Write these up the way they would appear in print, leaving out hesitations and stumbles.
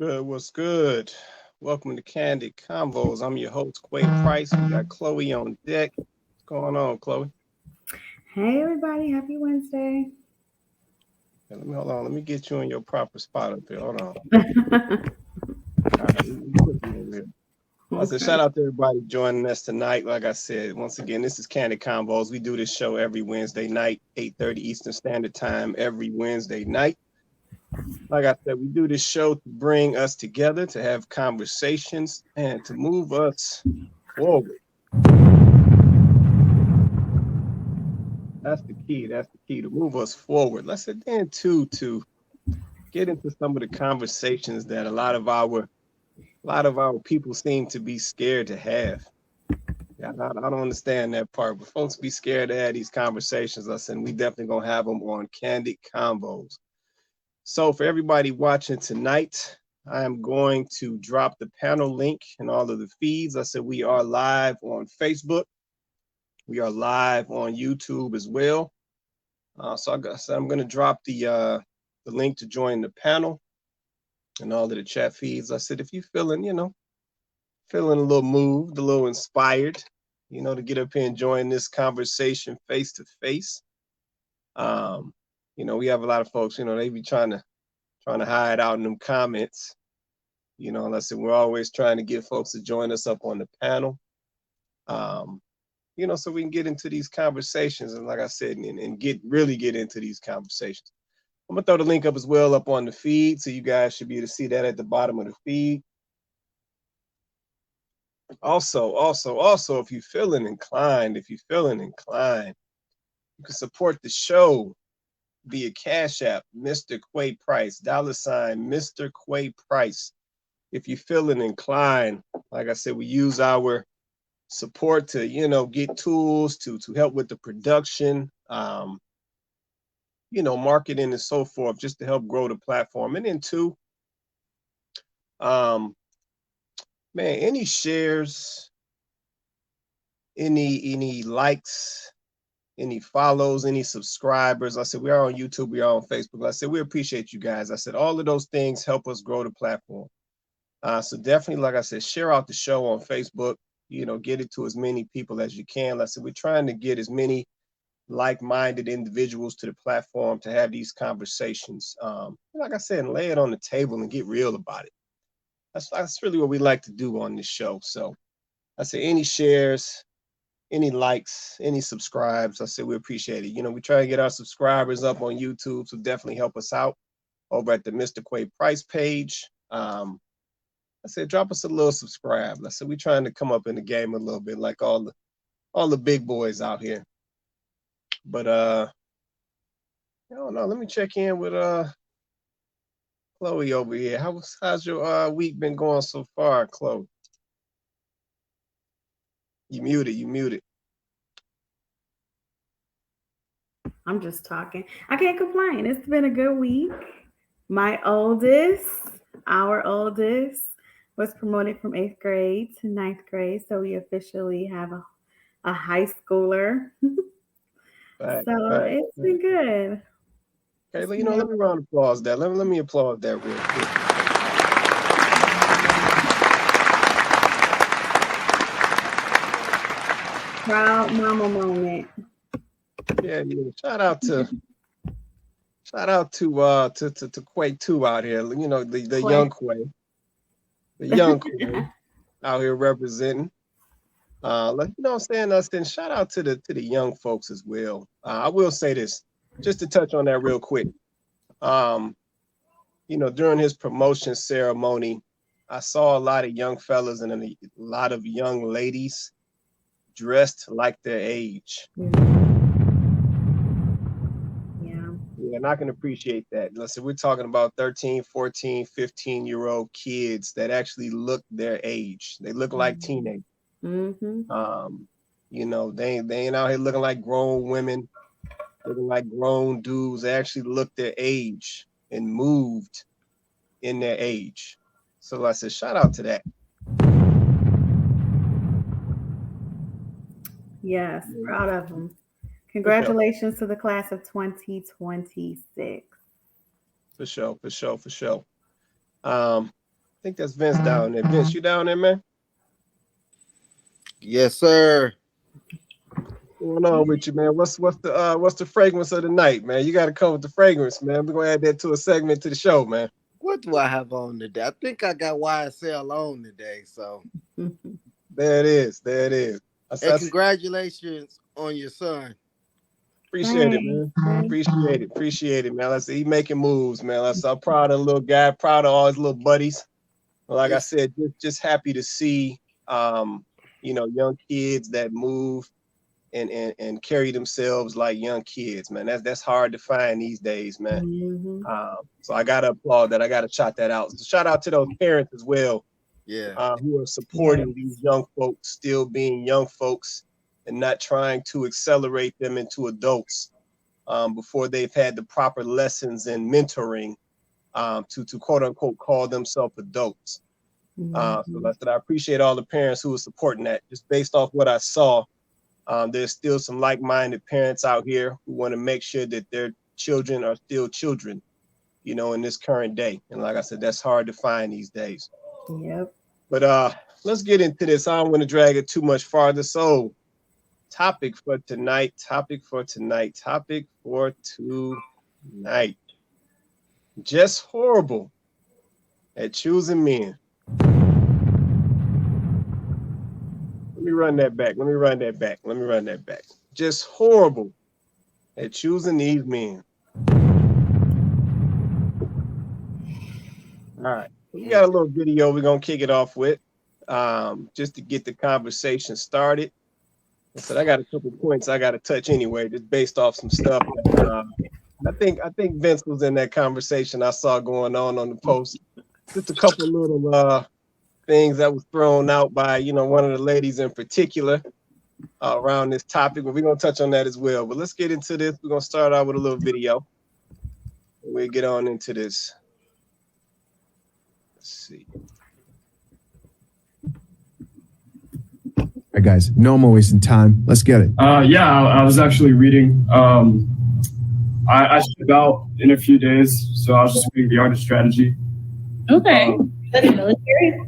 Good, what's good? Welcome to Kandid Konvos. I'm your host, Quay Price. We got Chloe on deck. What's going on, Chloe? Hey everybody, happy Wednesday. Hey, let me hold on. Let me get you in your proper spot up here. Hold on. All right, we put you over here. I said, Okay. shout out to everybody joining us tonight. Like I said, once again, this is Kandid Konvos. We do this show every Wednesday night, 8:30 Eastern Standard Time, every Wednesday night. Like I said, we do this show to bring us together, to have conversations, and to move us forward. That's the key. That's the key to move us forward. Let's then to get into some of the conversations that a lot of our people seem to be scared to have. Yeah, I don't understand that part, but folks be scared to have these conversations. I said we definitely gonna have them on Candid Combos. So for everybody watching tonight, I am going to drop the panel link in all of the feeds. I said we are live on Facebook. We are live on YouTube as well. So I'm going to drop the link to join the panel and all of the chat feeds. I said, if you feeling, feeling a little moved, a little inspired, to get up here and join this conversation face to face. Um, we have a lot of folks, they be trying to hide out in them comments. And I said we're always trying to get folks to join us up on the panel. Um, so we can get into these conversations and like I said, and get into these conversations. I'm gonna throw the link up as well up on the feed, so you guys should be able to see that at the bottom of the feed. Also, if you're feeling inclined, you can support the show via Cash App, Mr. Quay Price, $ Mr. Quay Price. If you're feeling inclined, like I said, we use our support to, get tools to help with the production, marketing and so forth, just to help grow the platform. And then two, um, man, any shares, any likes, any follows, any subscribers. I said we are on YouTube, we are on Facebook. I said we appreciate you guys. I said all of those things help us grow the platform. So definitely, like I said, share out the show on Facebook. Get it to as many people as you can. Like I said we're trying to get as many like-minded individuals to the platform to have these conversations. Like I said, and lay it on the table and get real about it. That's really what we like to do on this show. So I say any shares, any likes, any subscribes, I say we appreciate it. We try to get our subscribers up on YouTube, so definitely help us out over at the Mr. Quay Price page. I said drop us a little subscribe. I said we're trying to come up in the game a little bit, like all the big boys out here. But I don't know. Let me check in with Chloe over here. How's your week been going so far, Chloe? You muted. You muted. I'm just talking. I can't complain. It's been a good week. My oldest, our oldest, was promoted from 8th grade to 9th grade. So we officially have a high schooler. Back, So back. it's been good. Okay, It's well, been let real me round applause that. Let me applaud that real quick. proud mama moment. Yeah, yeah. Shout out to Quay too out here. The Quay. young Quay, the young Quay out here representing. What I'm saying, Dustin, shout out to the young folks as well. I will say this, just to touch on that real quick. Um, during his promotion ceremony, I saw a lot of young fellas and a lot of young ladies dressed like their age. Yeah. Yeah, and I can appreciate that. Listen, we're talking about 13, 14, 15-year-old kids that actually look their age. They look like teenagers. Mm-hmm. Um, they ain't out here looking like grown women, looking like grown dudes. They actually look their age and moved in their age. So I said, shout out to that. Yes, Yeah, proud of them. for sure, Congratulations to the class of 2026. for sure, for sure, for sure. Um, think that's Vince down there. Vince, you down there, man? Yes, sir. What's going on with you, man? What's the fragrance of the night, man? You got to come with the fragrance, man. We're gonna add that to a segment to the show, man. What do I have on today? I think I got YSL on today. So There it is. There it is. hey, congratulations on your son. Appreciate it, man. Appreciate it, man. Let's see, he making moves, man. I'm proud of the little guy, proud of all his little buddies. Like I said, just happy to see young kids that move and carry themselves like young kids, man. That's hard to find these days, man. Mm-hmm. So I gotta applaud that. I gotta shout that out. So shout out to those parents as well, who are supporting these young folks, still being young folks, and not trying to accelerate them into adults before they've had the proper lessons and mentoring to quote unquote call themselves adults. So I appreciate all the parents who are supporting that. Just based off what I saw, there's still some like-minded parents out here who want to make sure that their children are still children, in this current day. And like I said, that's hard to find these days. Yep. But let's get into this. I don't want to drag it too much farther. So topic for tonight. Just horrible at choosing men. Let me run that back. Just horrible at choosing these men. All right. We got a little video we're going to kick it off with just to get the conversation started. I said I got a couple points I got to touch anyway, just based off some stuff. I think Vince was in that conversation I saw going on the post. Just a couple little things that was thrown out by, one of the ladies in particular around this topic, but we're going to touch on that as well. But let's get into this. We're going to start out with a little video. We'll get on into this. Let's see. All right, guys, no more wasting time. Let's get it. I was actually reading. I ship out in a few days, so I was just reading the art of strategy. Okay. That's military?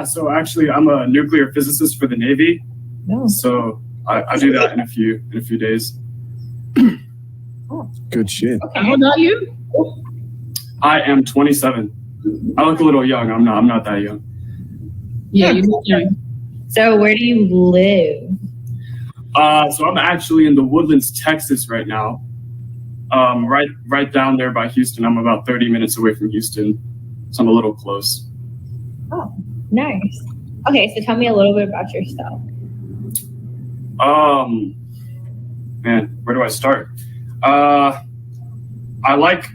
So actually I'm a nuclear physicist for the Navy. No. So I do that in a few days. Good shit. Okay. How old are you? I am 27. I look a little young. I'm not that young. Yeah, you look young. So where do you live? So I'm actually in the Woodlands, Texas right now. Right down there by Houston. I'm about 30 minutes away from Houston. So I'm a little close. Oh, nice. Okay, so tell me a little bit about yourself. Man, where do I start? I like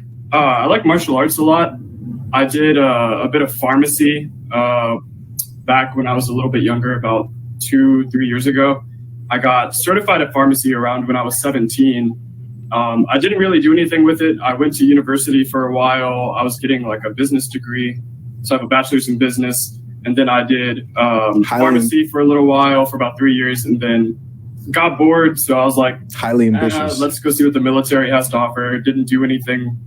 martial arts a lot. I did a bit of pharmacy back when I was a little bit younger, about 2-3 years ago. I got certified at pharmacy around when I was 17. I didn't really do anything with it. I went to university for a while. I was getting like a business degree. So I have a bachelor's in business. And then I did pharmacy for a little while, for about 3 years, and then got bored. So I was like, highly ambitious. Let's go see what the military has to offer. Didn't do anything.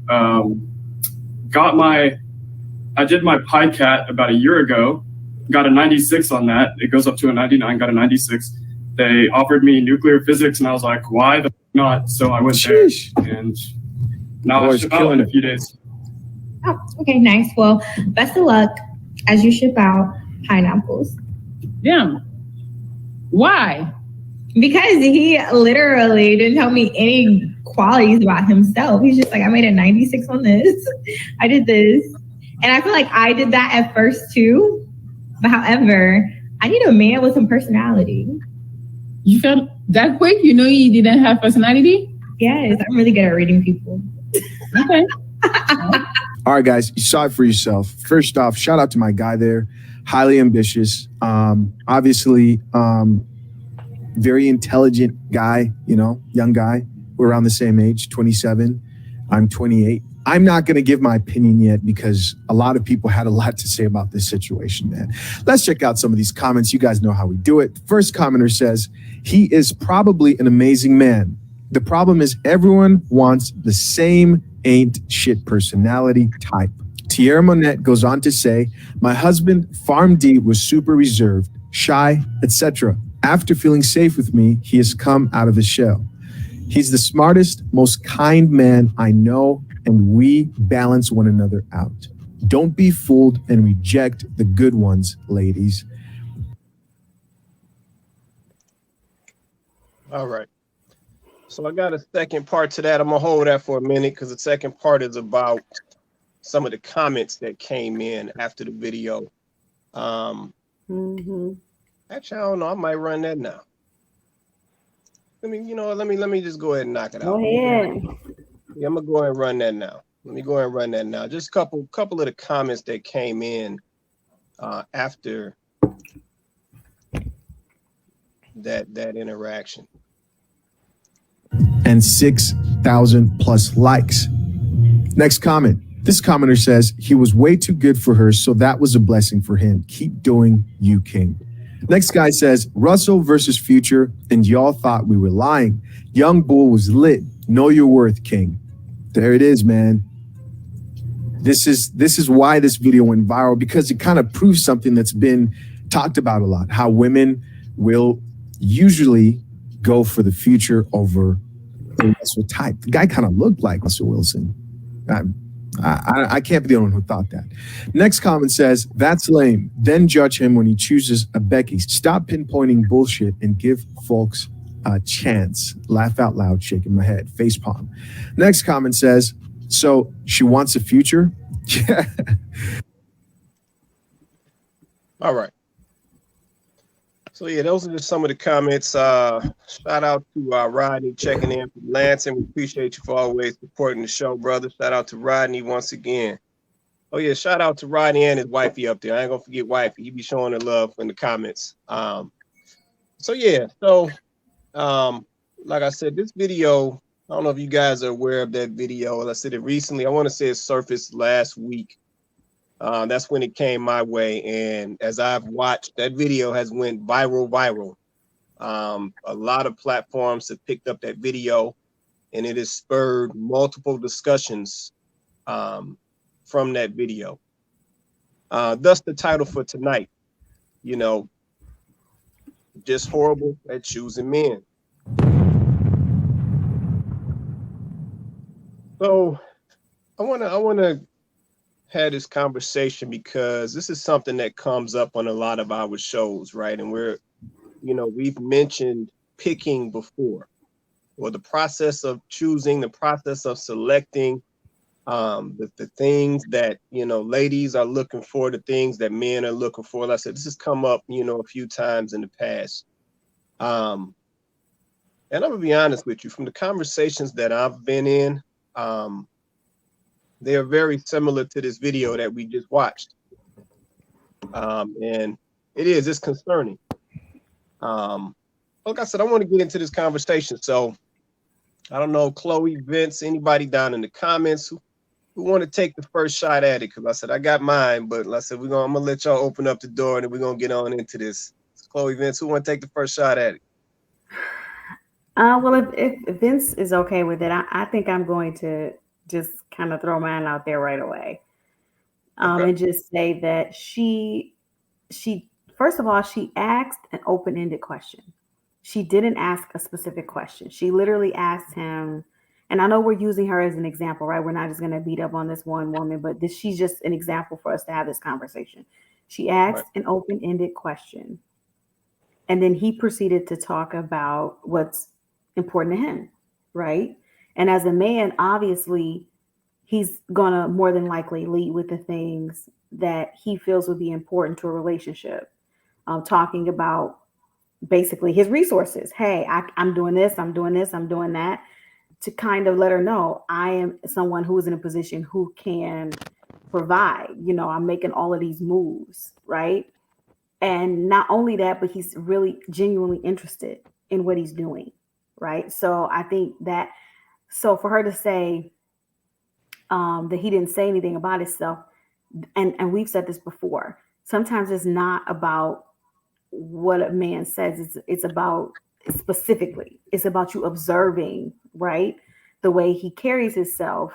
I did my PICAT about a year ago. Got a 96 on that. It goes up to a 99, got a 96. They offered me nuclear physics, and I was like, why the not? So I went there, and now I ship out in a few days. Oh, okay, nice. Well, best of luck as you ship out pineapples. Yeah. Why? Because he literally didn't tell me any qualities about himself. He's just like, I made a 96 on this. I did this. And I feel like I did that at first too. But however, I need a man with some personality. You felt that quick? You know you didn't have personality? Yes, I'm really good at reading people. Okay. All right, guys, you saw it for yourself. First off, shout out to my guy there. Highly ambitious. Obviously, very intelligent guy, young guy. We're around the same age, 27. I'm 28. I'm not going to give my opinion yet because a lot of people had a lot to say about this situation, man. Let's check out some of these comments. You guys know how we do it. First commenter says, he is probably an amazing man. The problem is everyone wants the same ain't shit personality type. Tierra Monette goes on to say, my husband, Farm D, was super reserved, shy, etc. After feeling safe with me, he has come out of his shell. He's the smartest, most kind man I know, and we balance one another out. Don't be fooled and reject the good ones, ladies. All right. So I got a second part to that. I'm gonna hold that for a minute because the second part is about some of the comments that came in after the video. Actually, I don't know. I might run that now. Let me just go ahead and knock it out. Go ahead. Yeah, I'm gonna go ahead and run that now. Let me go ahead and run that now. Just a couple of the comments that came in after that interaction. And 6,000 plus likes. Next comment. This commenter says he was way too good for her, so that was a blessing for him. Keep doing you, King. Next guy says Russell versus Future, and y'all thought we were lying. Young Bull was lit. Know your worth, King. There it is, man. This is why this video went viral, because it kind of proves something that's been talked about a lot. How women will usually go for the Future over the Russell type. The guy kind of looked like Russell Wilson. I can't be the only one who thought that. Next comment says, that's lame. Then judge him when he chooses a Becky. Stop pinpointing bullshit and give folks a chance. Laugh out loud, shaking my head. Facepalm. Next comment says, so she wants a Future? Yeah. All right. So yeah, those are just some of the comments. Shout out to Rodney checking in from Lansing. We appreciate you for always supporting the show, brother. Shout out to Rodney once again. Oh yeah, shout out to Rodney and his wifey up there. I ain't gonna forget wifey. He be showing her love in the comments. So yeah, like I said, this video, I don't know if you guys are aware of that video. I said it recently. I want to say it surfaced last week. That's when it came my way, and as I've watched, that video has went viral. A lot of platforms have picked up that video, and it has spurred multiple discussions from that video. Thus the title for tonight, just horrible at choosing men. So I wanna had this conversation because this is something that comes up on a lot of our shows, right? And we've mentioned picking before, or the process of choosing, the process of selecting, the things that, ladies are looking for, the things that men are looking for. Like I said, this has come up, a few times in the past. And I'm gonna be honest with you, from the conversations that I've been in, they are very similar to this video that we just watched. And it's concerning. Like I said, I want to get into this conversation. So I don't know, Chloe, Vince, anybody down in the comments who want to take the first shot at it. Cause I said, I got mine, but like I said, I'm gonna let y'all open up the door and then we're gonna get on into this. Chloe, Vince, who want to take the first shot at it? Well, if Vince is okay with it, I think I'm going to just kind of throw mine out there right away. Okay. And just say that she first of all, she asked an open-ended question. She didn't ask a specific question. She literally asked him, and I know we're using her as an example, right? We're not just going to beat up on this one woman, but she's just an example for us to have this conversation. She asked an open-ended question, and then he proceeded to talk about what's important to him, right? And as a man, obviously, he's going to more than likely lead with the things that he feels would be important to a relationship. Talking about basically his resources. Hey, I'm doing this, I'm doing this, I'm doing that, to kind of let her know I am someone who is in a position who can provide. I'm making all of these moves, right? And not only that, but he's really genuinely interested in what he's doing, right? So I think that, so for her to say that he didn't say anything about himself, and we've said this before, sometimes it's not about what a man says, it's about specifically, it's about you observing, right, the way he carries himself,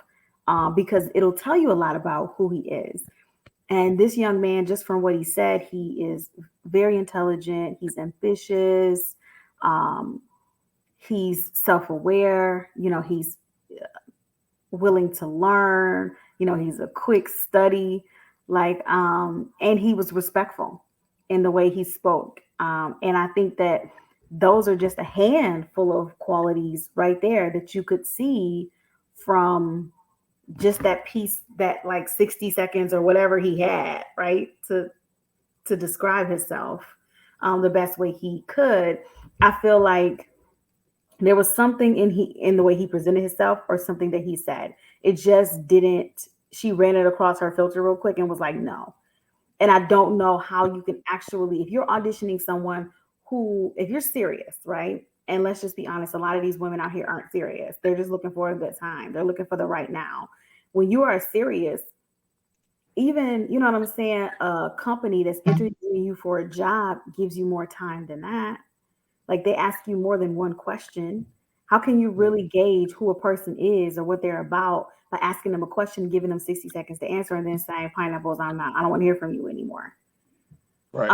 because it'll tell you a lot about who he is. And this young man, just from what he said, he is very intelligent. He's ambitious. Um, he's self-aware. He's willing to learn. He's a quick study. And he was respectful in the way he spoke. And I think that those are just a handful of qualities right there that you could see from just that piece, that like 60 seconds or whatever he had, right, to describe himself the best way he could. I feel like there was something in the way he presented himself, or something that he said. It just didn't. She ran it across her filter real quick and was like, no. And I don't know how you can actually, if you're auditioning someone if you're serious, right? And let's just be honest, a lot of these women out here aren't serious. They're just looking for a good time. They're looking for the right now. When you are serious, even, you know what I'm saying, a company that's interviewing you for a job gives you more time than that. Like, they ask you more than one question. How can you really gauge who a person is or what they're about by asking them a question, giving them 60 seconds to answer, and then saying, pineapples, I don't want to hear from you anymore. Right.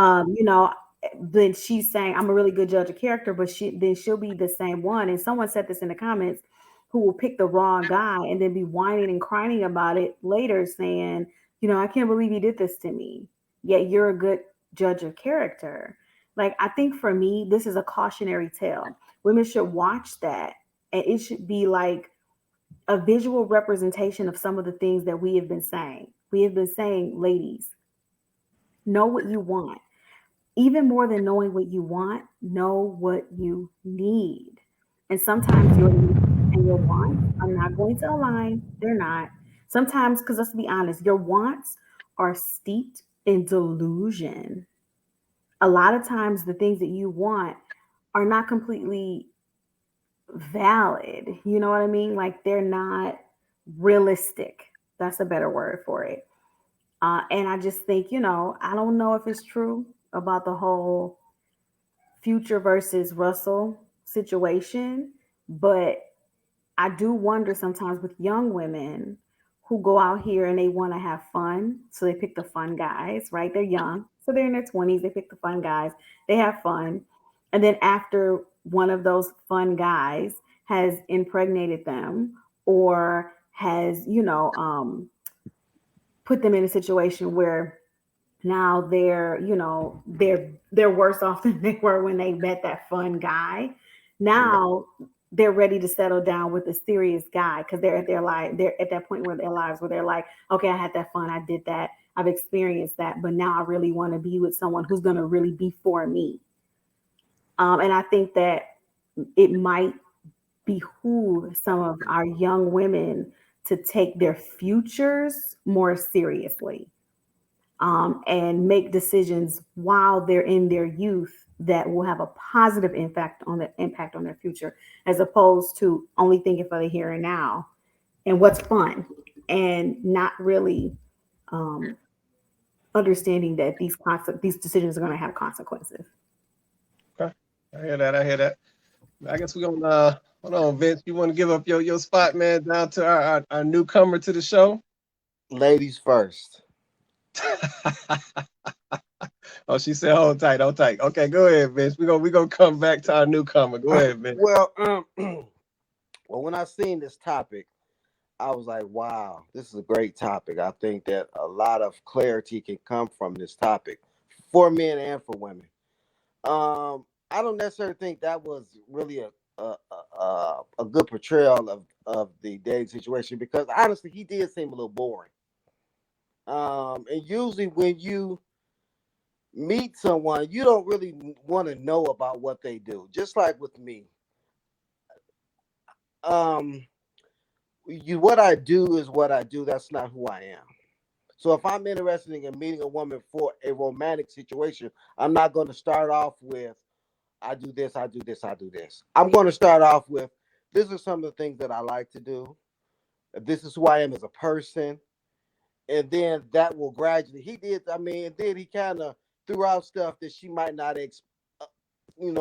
Then she's saying, I'm a really good judge of character, but she'll be the same one. And someone said this in the comments, who will pick the wrong guy and then be whining and crying about it later, saying, I can't believe he did this to me. Yet you're a good judge of character. Like, I think for me, this is a cautionary tale. Women should watch that, and it should be like a visual representation of some of the things that we have been saying. We have been saying, ladies, know what you want. Even more than knowing what you want, know what you need. And sometimes your needs and your wants are not going to align. They're not. Sometimes, because let's be honest, your wants are steeped in delusion. A lot of times, the things that you want are not completely valid. You know what I mean? Like, they're not realistic. That's a better word for it. And I just think, I don't know if it's true about the whole Future versus Russell situation, but I do wonder sometimes with young women who go out here and they want to have fun. So they pick the fun guys, right? They're young. So they're in their 20s. They pick the fun guys. They have fun. And then after one of those fun guys has impregnated them, or has, put them in a situation where now they're worse off than they were when they met that fun guy. Now they're ready to settle down with a serious guy, because they're at that point where their lives where they're like, okay, I had that fun, I did that, I've experienced that, but now I really want to be with someone who's going to really be for me. And I think that it might behoove some of our young women to take their futures more seriously, and make decisions while they're in their youth that will have a positive impact on their future, as opposed to only thinking for the here and now and what's fun, and not really understanding that these decisions are going to have consequences. Okay. I hear that. I guess we're gonna hold on, Vince. You want to give up your spot, man, down to our newcomer to the show? Ladies first. Oh, she said, hold tight. Okay, go ahead, Vince. We gonna come back to our newcomer. Go ahead, Vince. Well, when I seen this topic, I was like, wow, this is a great topic. I think that a lot of clarity can come from this topic for men and for women. I don't necessarily think that was really a good portrayal of the dating situation, because honestly, he did seem a little boring. And usually when you meet someone, you don't really want to know about what they do. Just like with me, what I do is what I do. That's not who I am. So if I'm interested in meeting a woman for a romantic situation, I'm not going to start off with, I do this, I do this, I do this. I'm going to start off with, this is some of the things that I like to do. This is who I am as a person. And then that will gradually, then he kind of threw out stuff that she might not,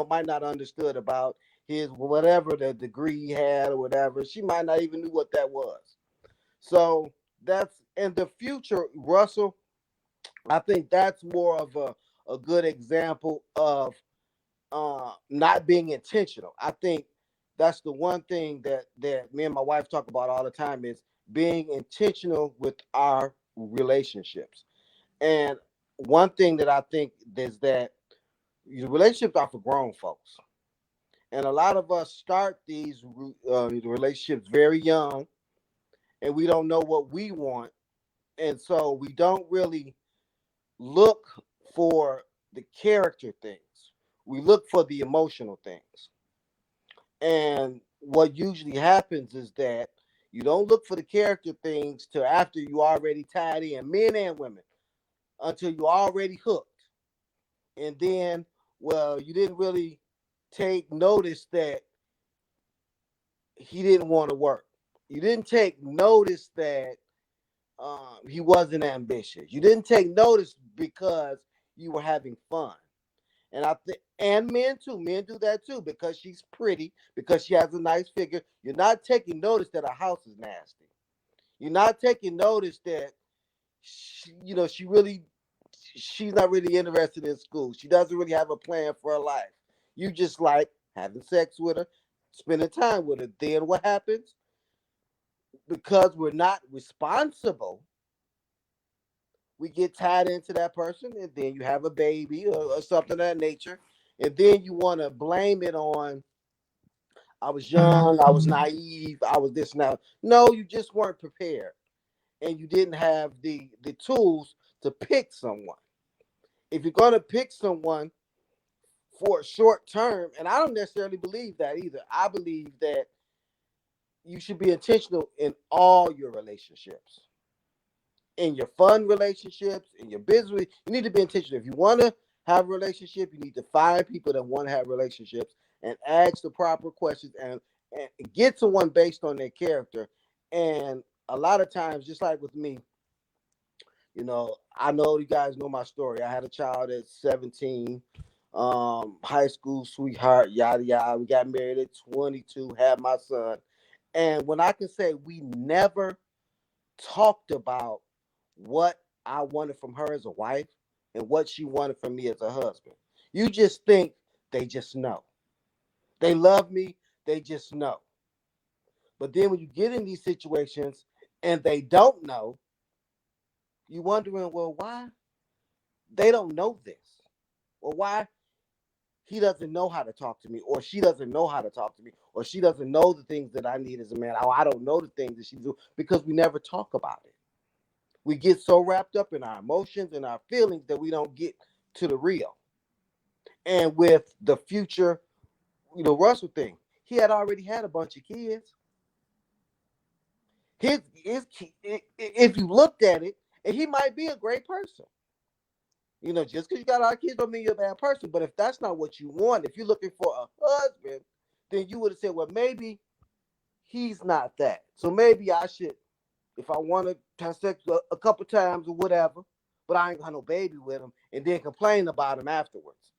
might not understood about his, whatever the degree he had or whatever. She might not even knew what that was. So that's in the future, Russell. I think that's more of a good example of not being intentional. I think that's the one thing that me and my wife talk about all the time is being intentional with our relationships. And one thing that I think is that relationships are for grown folks, and a lot of us start these relationships very young, and we don't know what we want, and so we don't really look for the character things. We look for the emotional things. And what usually happens is that you don't look for the character things till after you already tied in, men and women, until you already hooked. And then, well, you didn't really take notice that he didn't want to work. You didn't take notice that he wasn't ambitious. You didn't take notice because you were having fun. And I think, and men too, men do that too because she's pretty, because she has a nice figure. You're not taking notice that her house is nasty. You're not taking notice that she's not really interested in school. She doesn't really have a plan for her life. You just like having sex with her, spending time with her. Then what happens? Because we're not responsible, we get tied into that person, and then you have a baby or something of that nature, and then you want to blame it on, I was young, I was naive, I was this now. No, you just weren't prepared, and you didn't have the tools to pick someone. If you're going to pick someone for a short term, and I don't necessarily believe that either. I believe that you should be intentional in all your relationships. In your fun relationships, in your business, you need to be intentional. If you want to have a relationship, you need to find people that want to have relationships and ask the proper questions and get someone based on their character. And a lot of times, just like with me, I know you guys know my story. I had a child at 17, high school sweetheart, yada yada. We got married at 22, had my son. And when I can say we never talked about what I wanted from her as a wife and what she wanted from me as a husband. You just think they just know. They love me, they just know. But then when you get in these situations and they don't know, you're wondering, well, why they don't know this? Or why he doesn't know how to talk to me, or she doesn't know how to talk to me, or she doesn't know the things that I need as a man. Or I don't know the things that she do, because we never talk about it. We get so wrapped up in our emotions and our feelings that we don't get to the real. And with the future, Russell thing, he had already had a bunch of kids. If you looked at it, and he might be a great person. Just because you got a lot of kids don't mean you're a bad person. But if that's not what you want, if you're looking for a husband, then you would have said, well, maybe he's not that. So maybe I should, if I want to have sex a couple times or whatever, but I ain't gonna have no baby with him, and then complain about him afterwards.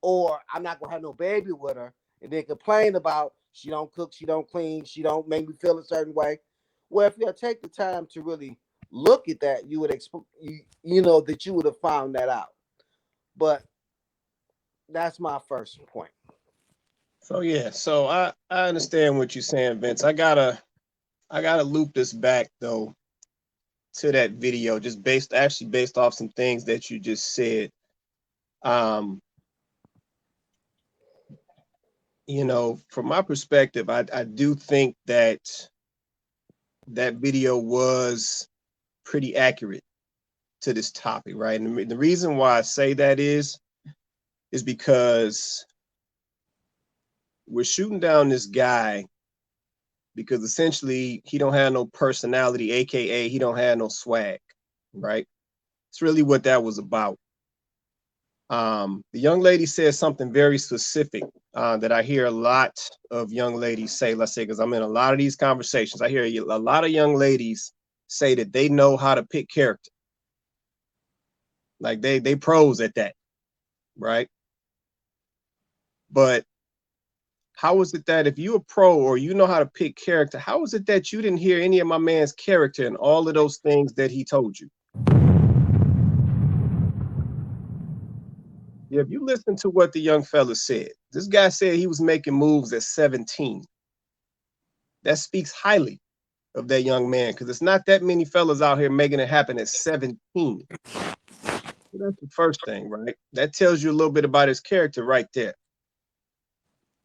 Or I'm not gonna have no baby with her and then complain about she don't cook, she don't clean, she don't make me feel a certain way. Well, if you take the time to really look at that, you would that you would have found that out. But that's my first point. So yeah, so I understand what you're saying, Vince. I gotta loop this back though to that video, just based off some things that you just said. From my perspective, I do think that video was pretty accurate to this topic, right? And the reason why I say that is because we're shooting down this guy because essentially he don't have no personality, aka he don't have no swag, right? It's really what that was about. The young lady said something very specific that I hear a lot of young ladies say, let's say, because I'm in a lot of these conversations, I hear a lot of young ladies say that they know how to pick character. Like they pros at that, right? But How is it that if you a pro or you know how to pick character, how is it that you didn't hear any of my man's character and all of those things that he told you? Yeah, if you listen to what the young fella said, this guy said he was making moves at 17. That speaks highly of that young man, because it's not that many fellas out here making it happen at 17. So that's the first thing, right? That tells you a little bit about his character right there.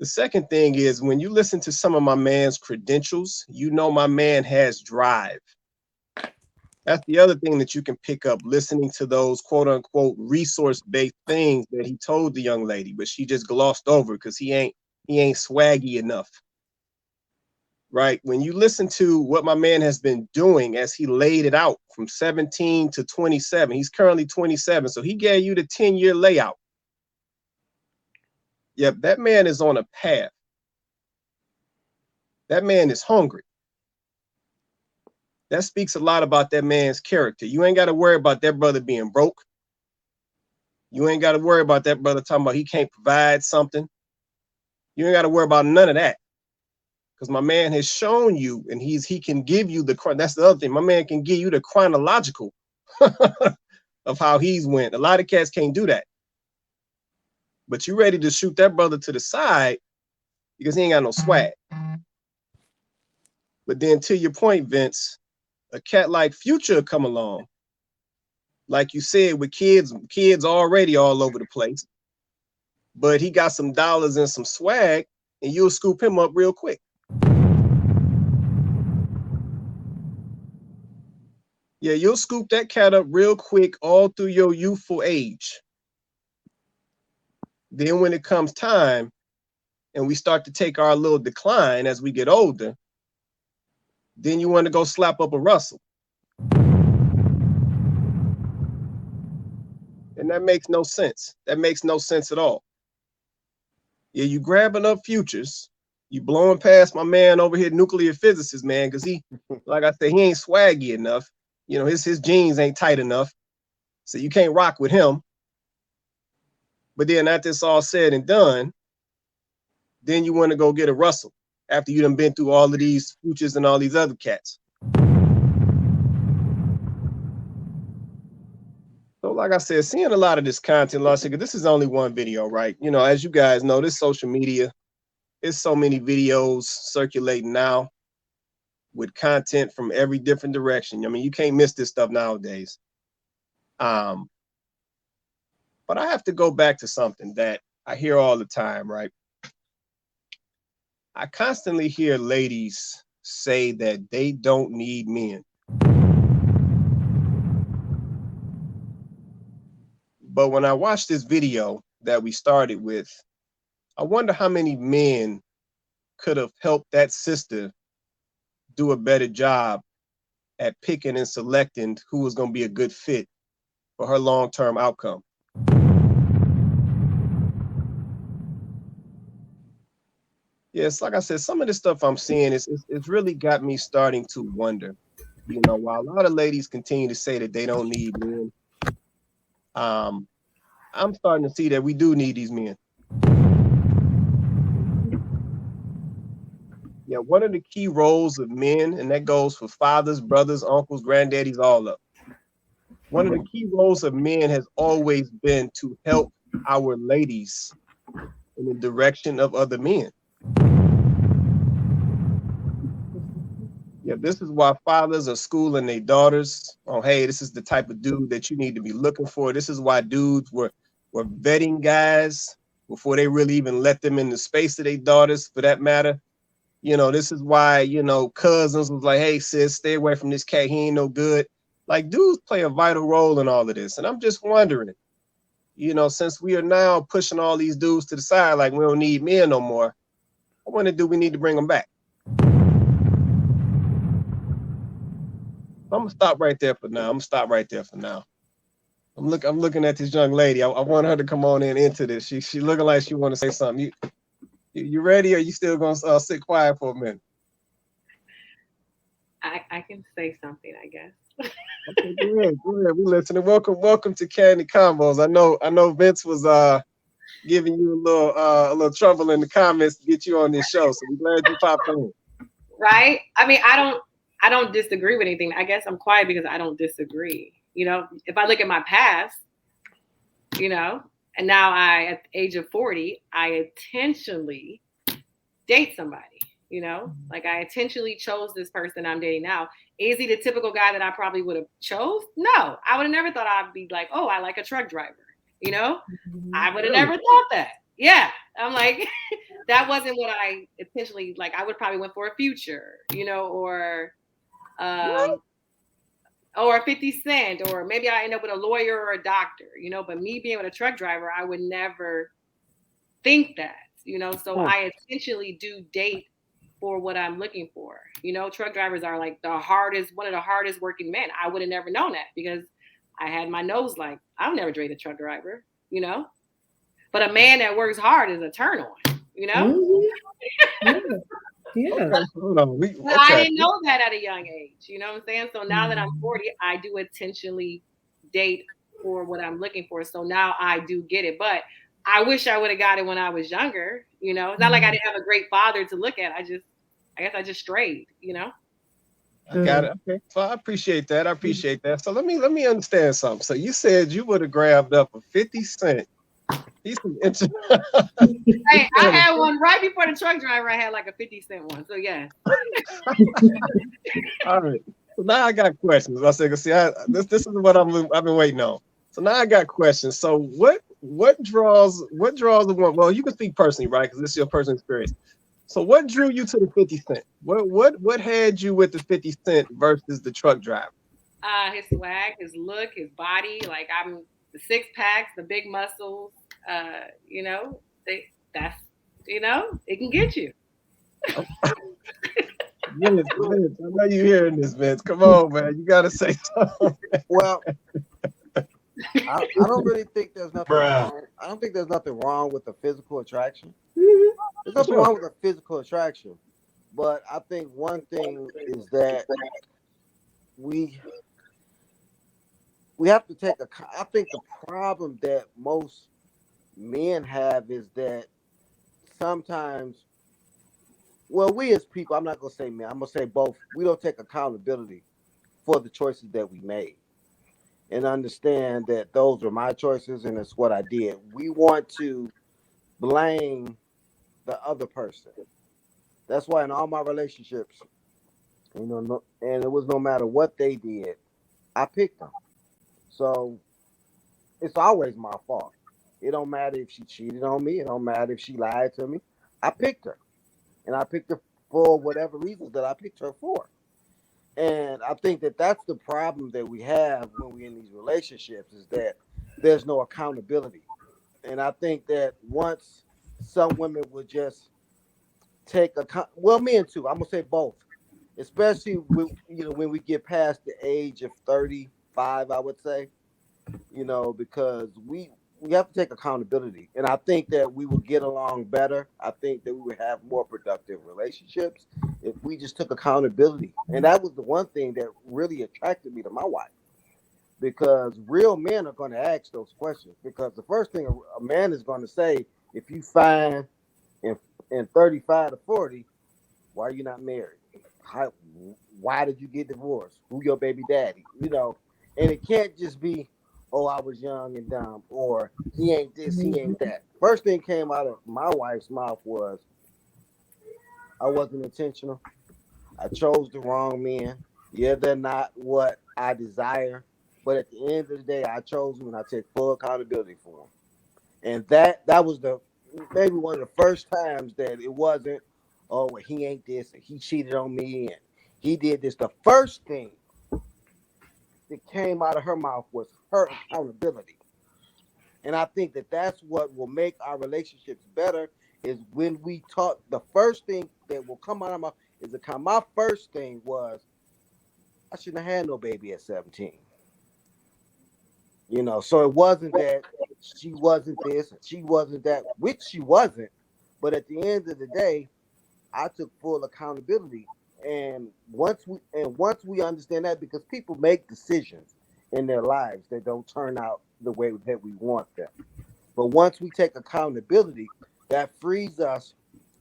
The second thing is when you listen to some of my man's credentials, you know my man has drive. That's the other thing that you can pick up listening to those quote unquote resource-based things that he told the young lady, but she just glossed over because he ain't swaggy enough. Right? When you listen to what my man has been doing as he laid it out from 17 to 27, he's currently 27, so he gave you the 10-year layout. Yep, that man is on a path. That man is hungry. That speaks a lot about that man's character. You ain't got to worry about that brother being broke. You ain't got to worry about that brother talking about he can't provide something. You ain't got to worry about none of that. Because my man has shown you, and he can give you that's the other thing. My man can give you the chronological of how he's went. A lot of cats can't do that. But you ready to shoot that brother to the side because he ain't got no swag. But then to your point, Vince, a cat like Future come along. Like you said, with kids already all over the place. But he got some dollars and some swag, and you'll scoop him up real quick. Yeah, you'll scoop that cat up real quick all through your youthful age. Then when it comes time and we start to take our little decline as we get older, then you want to go slap up a Russell. And that makes no sense. That makes no sense at all. Yeah, you grabbing up Futures, you blowing past my man over here, nuclear physicist, man, because he, like I said, he ain't swaggy enough. You know, his jeans ain't tight enough, so you can't rock with him. But then after it's all said and done, then you want to go get a Russell after you done been through all of these Futures and all these other cats. So like I said, seeing a lot of this content, because this is only one video, right? You know, as you guys know, this social media, there's so many videos circulating now with content from every different direction. I mean, you can't miss this stuff nowadays. But I have to go back to something that I hear all the time, right? I constantly hear ladies say that they don't need men. But when I watched this video that we started with, I wonder how many men could have helped that sister do a better job at picking and selecting who was going to be a good fit for her long-term outcome. Yes, like I said, some of the stuff I'm seeing it's really got me starting to wonder. You know, while a lot of ladies continue to say that they don't need men, I'm starting to see that we do need these men. Yeah, one of the key roles of men, and that goes for fathers, brothers, uncles, granddaddies, all up. One of the key roles of men has always been to help our ladies in the direction of other men. Yeah, this is why fathers are schooling their daughters on, hey, this is the type of dude that you need to be looking for. This is why dudes were vetting guys before they really even let them in the space of their daughters, for that matter. You know, this is why, you know, cousins was like, hey, sis, stay away from this cat. He ain't no good. Like, dudes play a vital role in all of this. And I'm just wondering, you know, since we are now pushing all these dudes to the side, like we don't need men no more, I wonder, do we need to bring them back? I'm gonna stop right there for now. I'm looking at this young lady. I want her to come on into this. She looking like she want to say something. You ready, or you still gonna sit quiet for a minute? I can say something, I guess. Okay, go ahead. We listening. Welcome to Kandid Konvos. I know Vince was giving you a little trouble in the comments to get you on this show. So we're glad you popped in. Right? I mean, I don't disagree with anything. I guess I'm quiet because I don't disagree. You know, if I look at my past, you know, and now at the age of 40, I intentionally date somebody, you know, like I intentionally chose this person I'm dating now. Is he the typical guy that I probably would have chose? No, I would have never thought I'd be like, oh, I like a truck driver, you know, I would have never thought that. Yeah. I'm like, that wasn't what I intentionally, like, I would probably went for a Future, you know, or 50 Cent, or maybe I end up with a lawyer or a doctor, you know, but me being with a truck driver, I would never think that, you know, so I intentionally do date for what I'm looking for. You know, truck drivers are like one of the hardest working men. I would have never known that because I had my nose like, I'll never date a truck driver, you know, but a man that works hard is a turn on, you know? Yeah. Okay, hold on. But I didn't know that at a young age, you know what I'm saying? So now that I'm 40, I do intentionally date for what I'm looking for. So now I do get it, but I wish I would have got it when I was younger, you know? It's not like I didn't have a great father to look at. I guess I just strayed, you know? I got it. Okay. So I appreciate that. So let me understand something. So you said you would have grabbed up a 50 Cent. He's Hey, I had one right before the truck driver. I had like a 50 Cent one. So yeah. All right. So now I got questions. I said, see, this is what I've been waiting on. So now I got questions. So what draws the one? Well, you can speak personally, right? Because this is your personal experience. So what drew you to the 50 Cent? What had you with the 50 Cent versus the truck driver? His swag, his look, his body. Like I'm the 6-packs, the big muscles. You know, that's you know, it can get you. Vince, I know you hearing this, Vince. Come on, man. You gotta say something. Well, I don't really think there's nothing wrong. I don't think there's nothing wrong with the physical attraction. There's nothing wrong with a physical attraction. But I think one thing is that we have to take I think the problem that most men have is that sometimes, well, we as people, I'm not going to say men, I'm going to say both, we don't take accountability for the choices that we made and understand that those were my choices and it's what I did. We want to blame the other person. That's why in all my relationships, you know, and it was no matter what they did, I picked them. So it's always my fault. It don't matter if she cheated on me. It don't matter if she lied to me. I picked her. And I picked her for whatever reasons that I picked her for. And I think that that's the problem that we have when we're in these relationships is that there's no accountability. And I think that once some women would just well, men too, I'm going to say both, especially when we get past the age of 35, I would say, you know, because we have to take accountability. And I think that we will get along better. I think that we would have more productive relationships if we just took accountability. And that was the one thing that really attracted me to my wife, because real men are going to ask those questions. Because the first thing a man is going to say, if you find in 35 to 40, why are you not married? Why did you get divorced? Who your baby daddy? You know, and it can't just be, oh, I was young and dumb, or he ain't this, he ain't that. First thing came out of my wife's mouth was, I wasn't intentional. I chose the wrong men. Yeah, they're not what I desire, but at the end of the day, I chose them and I take full accountability for them. And that was maybe one of the first times that it wasn't, oh, well, he ain't this, and he cheated on me, and he did this. The first thing that came out of her mouth was her accountability. And I think that that's what will make our relationships better is when we talk. The first thing that will come out of my mouth is my first thing was, I shouldn't have had no baby at 17. You know, so it wasn't that she wasn't this, she wasn't that, which she wasn't. But at the end of the day, I took full accountability. And once we understand that, because people make decisions in their lives that don't turn out the way that we want them. But once we take accountability, that frees us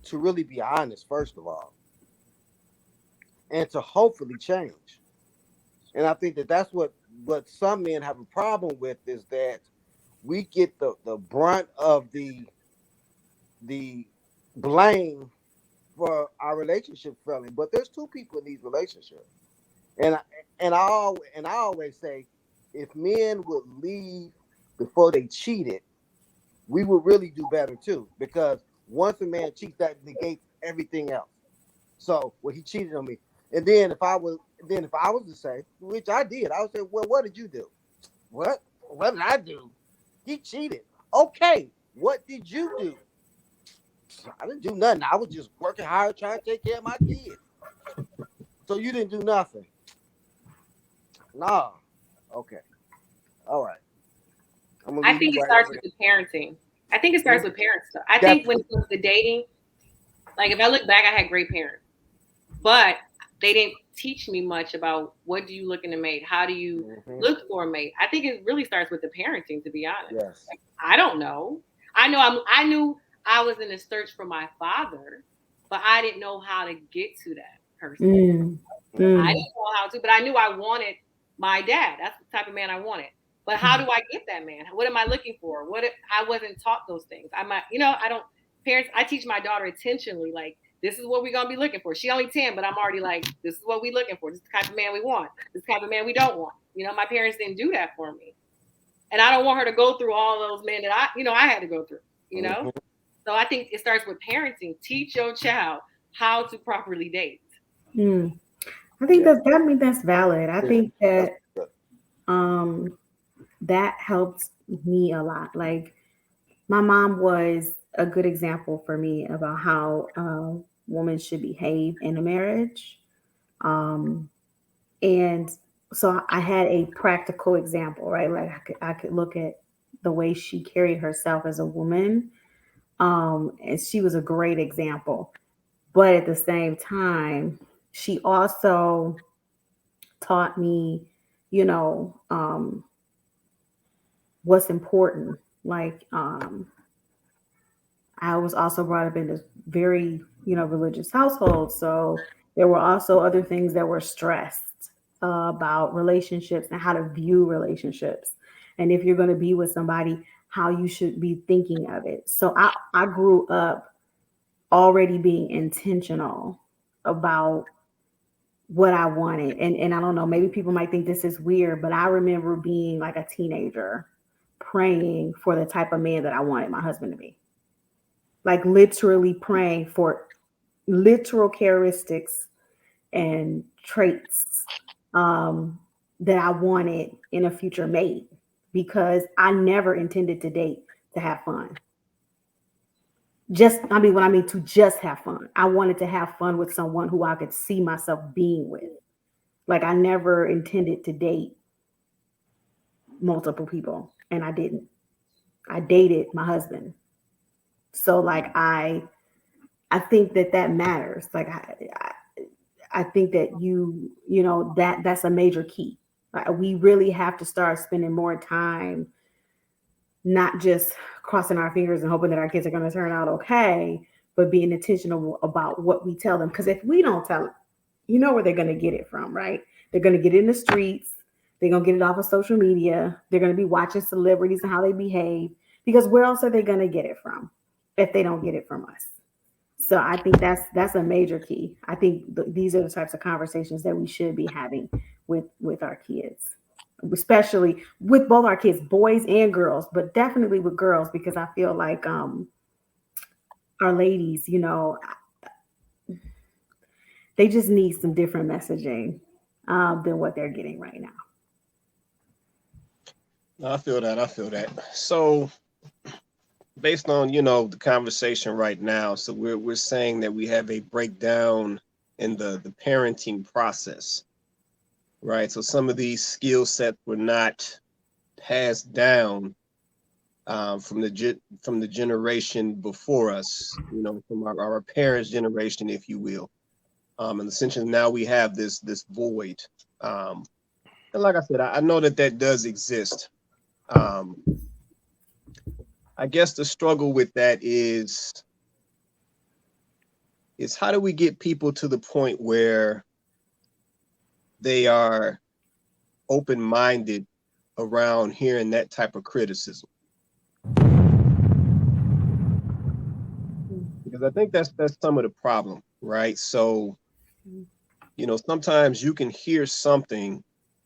to really be honest, first of all, and to hopefully change. And I think that that's what some men have a problem with, is that we get the brunt of the blame for our relationship failing. But there's two people in these relationships, and I always say, if men would leave before they cheated, we would really do better too. Because once a man cheats, that negates everything else. So, well, he cheated on me, and then if I was to say, which I did, I would say, well, what did you do? What did I do? He cheated. Okay, what did you do? I didn't do nothing. I was just working hard trying to take care of my kids. So you didn't do nothing? Nah. Okay. All right. I think it starts with the parenting. I think it starts with parents. I think when it comes to dating, like if I look back, I had great parents, but they didn't teach me much about what do you look in a mate? How do you look for a mate? I think it really starts with the parenting, to be honest. Yes. Like, I don't know. I knew I was in a search for my father, but I didn't know how to get to that person. I didn't know how to, but I knew I wanted my dad. That's the type of man I wanted. But how do I get that man? What am I looking for? What if I wasn't taught those things? I teach my daughter intentionally, like, this is what we're going to be looking for. She only 10, but I'm already like, this is what we're looking for. This is the type of man we want. This is the type of man we don't want. My parents didn't do that for me. And I don't want her to go through all those men that I had to go through, So I think it starts with parenting. Teach your child how to properly date. I think that's valid. I think that that helped me a lot. Like, my mom was a good example for me about how a woman should behave in a marriage. And so I had a practical example, right? Like I could look at the way she carried herself as a woman. And she was a great example. But at the same time, she also taught me, what's important. Like, I was also brought up in this very, religious household. So there were also other things that were stressed about relationships and how to view relationships. And if you're going to be with somebody, how you should be thinking of it. So I grew up already being intentional about what I wanted. And I don't know, maybe people might think this is weird, but I remember being like a teenager praying for the type of man that I wanted my husband to be. Like, literally praying for literal characteristics and traits that I wanted in a future mate, because I never intended to date to have fun. To just have fun. I wanted to have fun with someone who I could see myself being with. Like, I never intended to date multiple people, and I didn't. I dated my husband. So, like, I think that matters. Like, I think that that's a major key. We really have to start spending more time, not just crossing our fingers and hoping that our kids are going to turn out okay, but being intentional about what we tell them. Because if we don't tell them, where they're going to get it from, right? They're going to get it in the streets. They're going to get it off of social media. They're going to be watching celebrities and how they behave. Because where else are they going to get it from if they don't get it from us? So I think that's a major key. I think these are the types of conversations that we should be having with our kids, especially with both our kids, boys and girls, but definitely with girls, because I feel like our ladies, they just need some different messaging than what they're getting right now. I feel that. So based on, the conversation right now, so we're saying that we have a breakdown in the parenting process, right? So some of these skill sets were not passed down from the generation before us, from our parents' generation, if you will. And essentially now we have this void. And like I said, I know that does exist. I guess the struggle with that is how do we get people to the point where they are open-minded around hearing that type of criticism? Because I think that's some of the problem, right? So, you know, sometimes you can hear something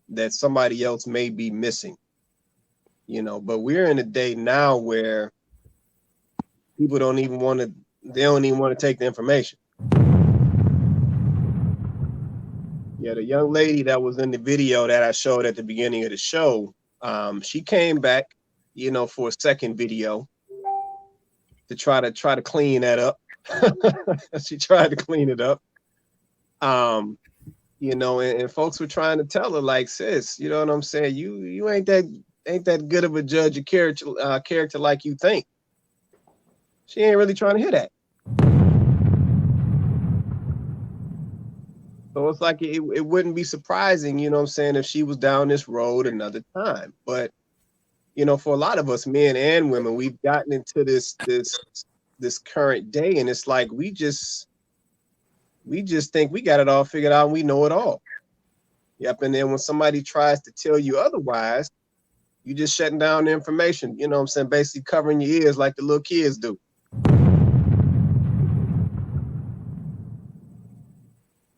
that somebody else may be missing, you know, but we're in a day now where people don't even want to take the information. Yeah, the young lady that was in the video that I showed at the beginning of the show, she came back, you know, for a second video to try to clean that up. She tried to clean it up. You know, and folks were trying to tell her, like, sis, you know what I'm saying? You ain't that good of a judge of character like you think. She ain't really trying to hear that. So it's like it wouldn't be surprising, you know what I'm saying, if she was down this road another time. But, you know, for a lot of us, men and women, we've gotten into this current day, and it's like we just think we got it all figured out and we know it all. Yep, and then when somebody tries to tell you otherwise, you just shutting down the information, you know what I'm saying, basically covering your ears like the little kids do.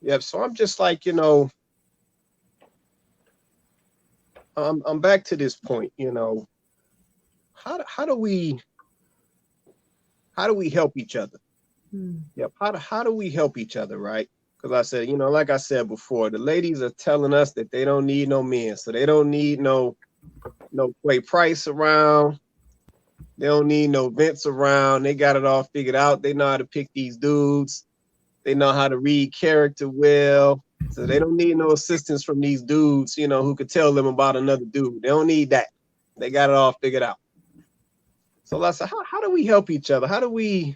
Yep, so I'm just like, you know, I'm back to this point, you know, how do we help each other? Yep, how do we help each other, right? Because I said, you know, like I said before, the ladies are telling us that they don't need no men, so they don't need no Clay Price around. They don't need no Vince around. They got it all figured out. They know how to pick these dudes. They know how to read character well. So they don't need no assistance from these dudes, you know, who could tell them about another dude. They don't need that. They got it all figured out. So I said, how do we help each other? How do we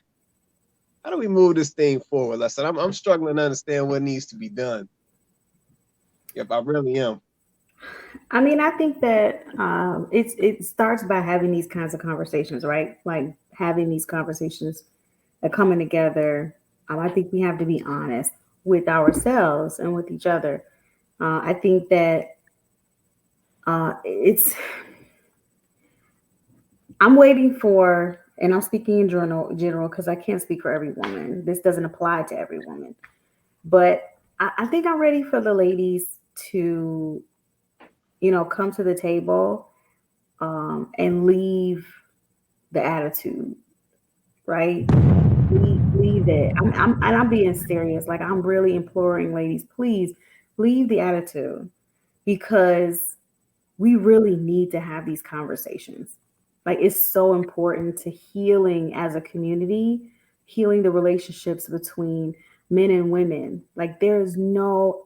move this thing forward? I said, I'm struggling to understand what needs to be done. Yep, I really am. I mean, I think that it starts by having these kinds of conversations, right? Like having these conversations and coming together. I think we have to be honest with ourselves and with each other. I think that I'm waiting for, and I'm speaking in general because I can't speak for every woman. This doesn't apply to every woman. But I think I'm ready for the ladies to, you know, come to the table and leave the attitude, right? Leave it. I'm being serious. Like, I'm really imploring ladies, please leave the attitude, because we really need to have these conversations. Like, it's so important to healing as a community, healing the relationships between men and women. Like, there is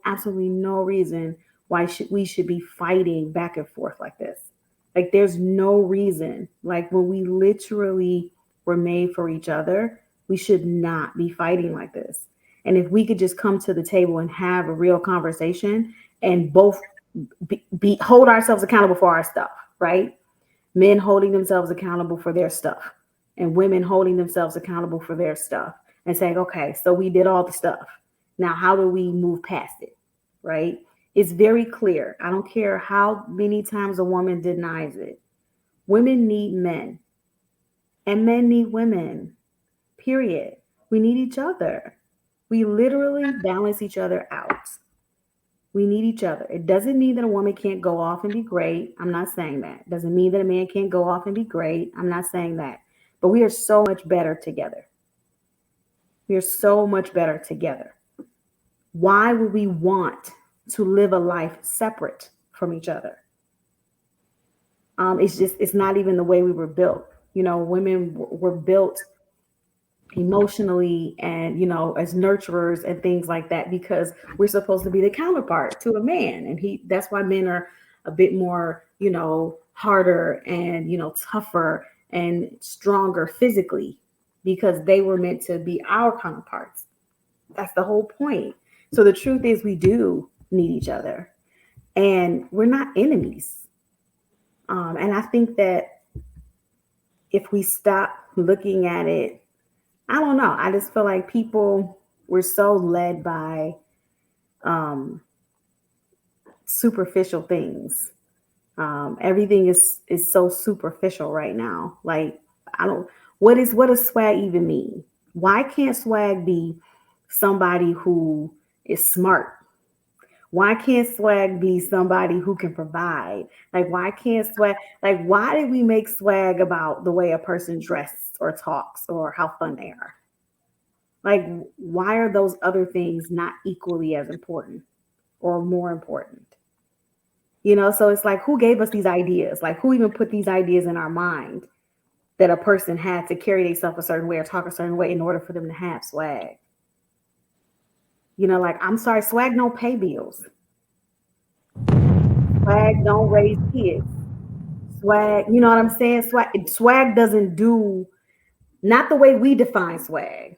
absolutely no reason why we should be fighting back and forth like this. Like, there's no reason. Like, when we literally were made for each other, we should not be fighting like this. And if we could just come to the table and have a real conversation and both hold ourselves accountable for our stuff, right? Men holding themselves accountable for their stuff and women holding themselves accountable for their stuff and saying, okay, so we did all the stuff. Now, how do we move past it, right? It's very clear. I don't care how many times a woman denies it. Women need men and men need women, period. We need each other. We literally balance each other out. We need each other. It doesn't mean that a woman can't go off and be great. I'm not saying that. It doesn't mean that a man can't go off and be great. I'm not saying that. But we are so much better together. We are so much better together. Why would we want to live a life separate from each other? It's not even the way we were built. You know, women were built emotionally and, you know, as nurturers and things like that, because we're supposed to be the counterpart to a man. And that's why men are a bit more, you know, harder and, you know, tougher and stronger physically, because they were meant to be our counterparts. That's the whole point. So the truth is, we do need each other and we're not enemies. And I think that if we stop looking at it, I don't know. I just feel like people were so led by superficial things. Everything is so superficial right now. Like, I don't. What does swag even mean? Why can't swag be somebody who is smart? Why can't swag be somebody who can provide? Like, why can't swag? Like, why did we make swag about the way a person dresses or talks or how fun they are? Like, why are those other things not equally as important or more important? You know, so it's like, who gave us these ideas? Like, who even put these ideas in our mind that a person had to carry themselves a certain way or talk a certain way in order for them to have swag? You know, like, I'm sorry, swag don't pay bills. Swag don't raise kids. Swag, you know what I'm saying? Swag doesn't do, not the way we define swag.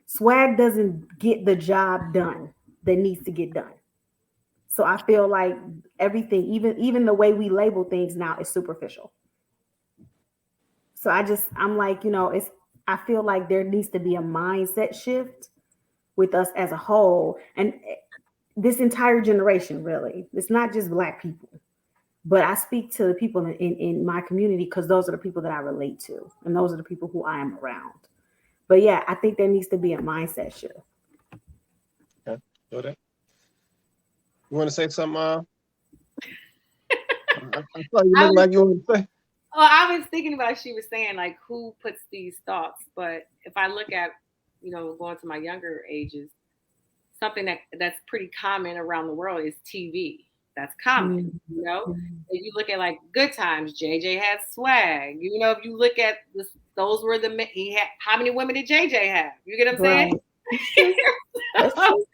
Swag doesn't get the job done that needs to get done. So I feel like everything, even the way we label things now, is superficial. So I'm like, I feel like there needs to be a mindset shift with us as a whole, and this entire generation. Really, it's not just Black people, but I speak to the people in my community because those are the people that I relate to, and those are the people who I am around. But yeah, I think there needs to be a mindset shift. Okay, go there. You want to say something? I saw you look like you want to say. Well, I was thinking about, she was saying, like, who puts these thoughts? But if I look at, going to my younger ages, something that's pretty common around the world is TV. That's common, If you look at, like, Good Times, JJ had swag. If you look at this, those were the men he had. How many women did JJ have? You get what I'm saying? So,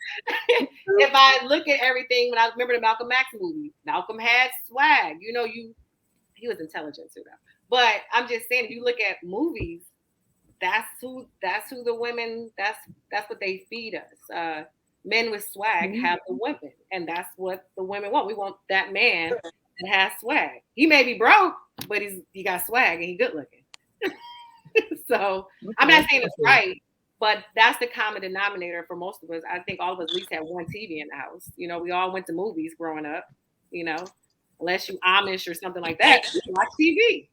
if I look at everything, when I remember the Malcolm X movie, Malcolm had swag. He was intelligent too, though. But I'm just saying, if you look at movies, that's who the women. That's what they feed us. Men with swag have the women, and that's what the women want. We want that man that has swag. He may be broke, but he got swag and he good looking. So I'm not saying it's right, but that's the common denominator for most of us. I think all of us at least had one TV in the house. We all went to movies growing up. Unless you Amish or something like that, you watch TV.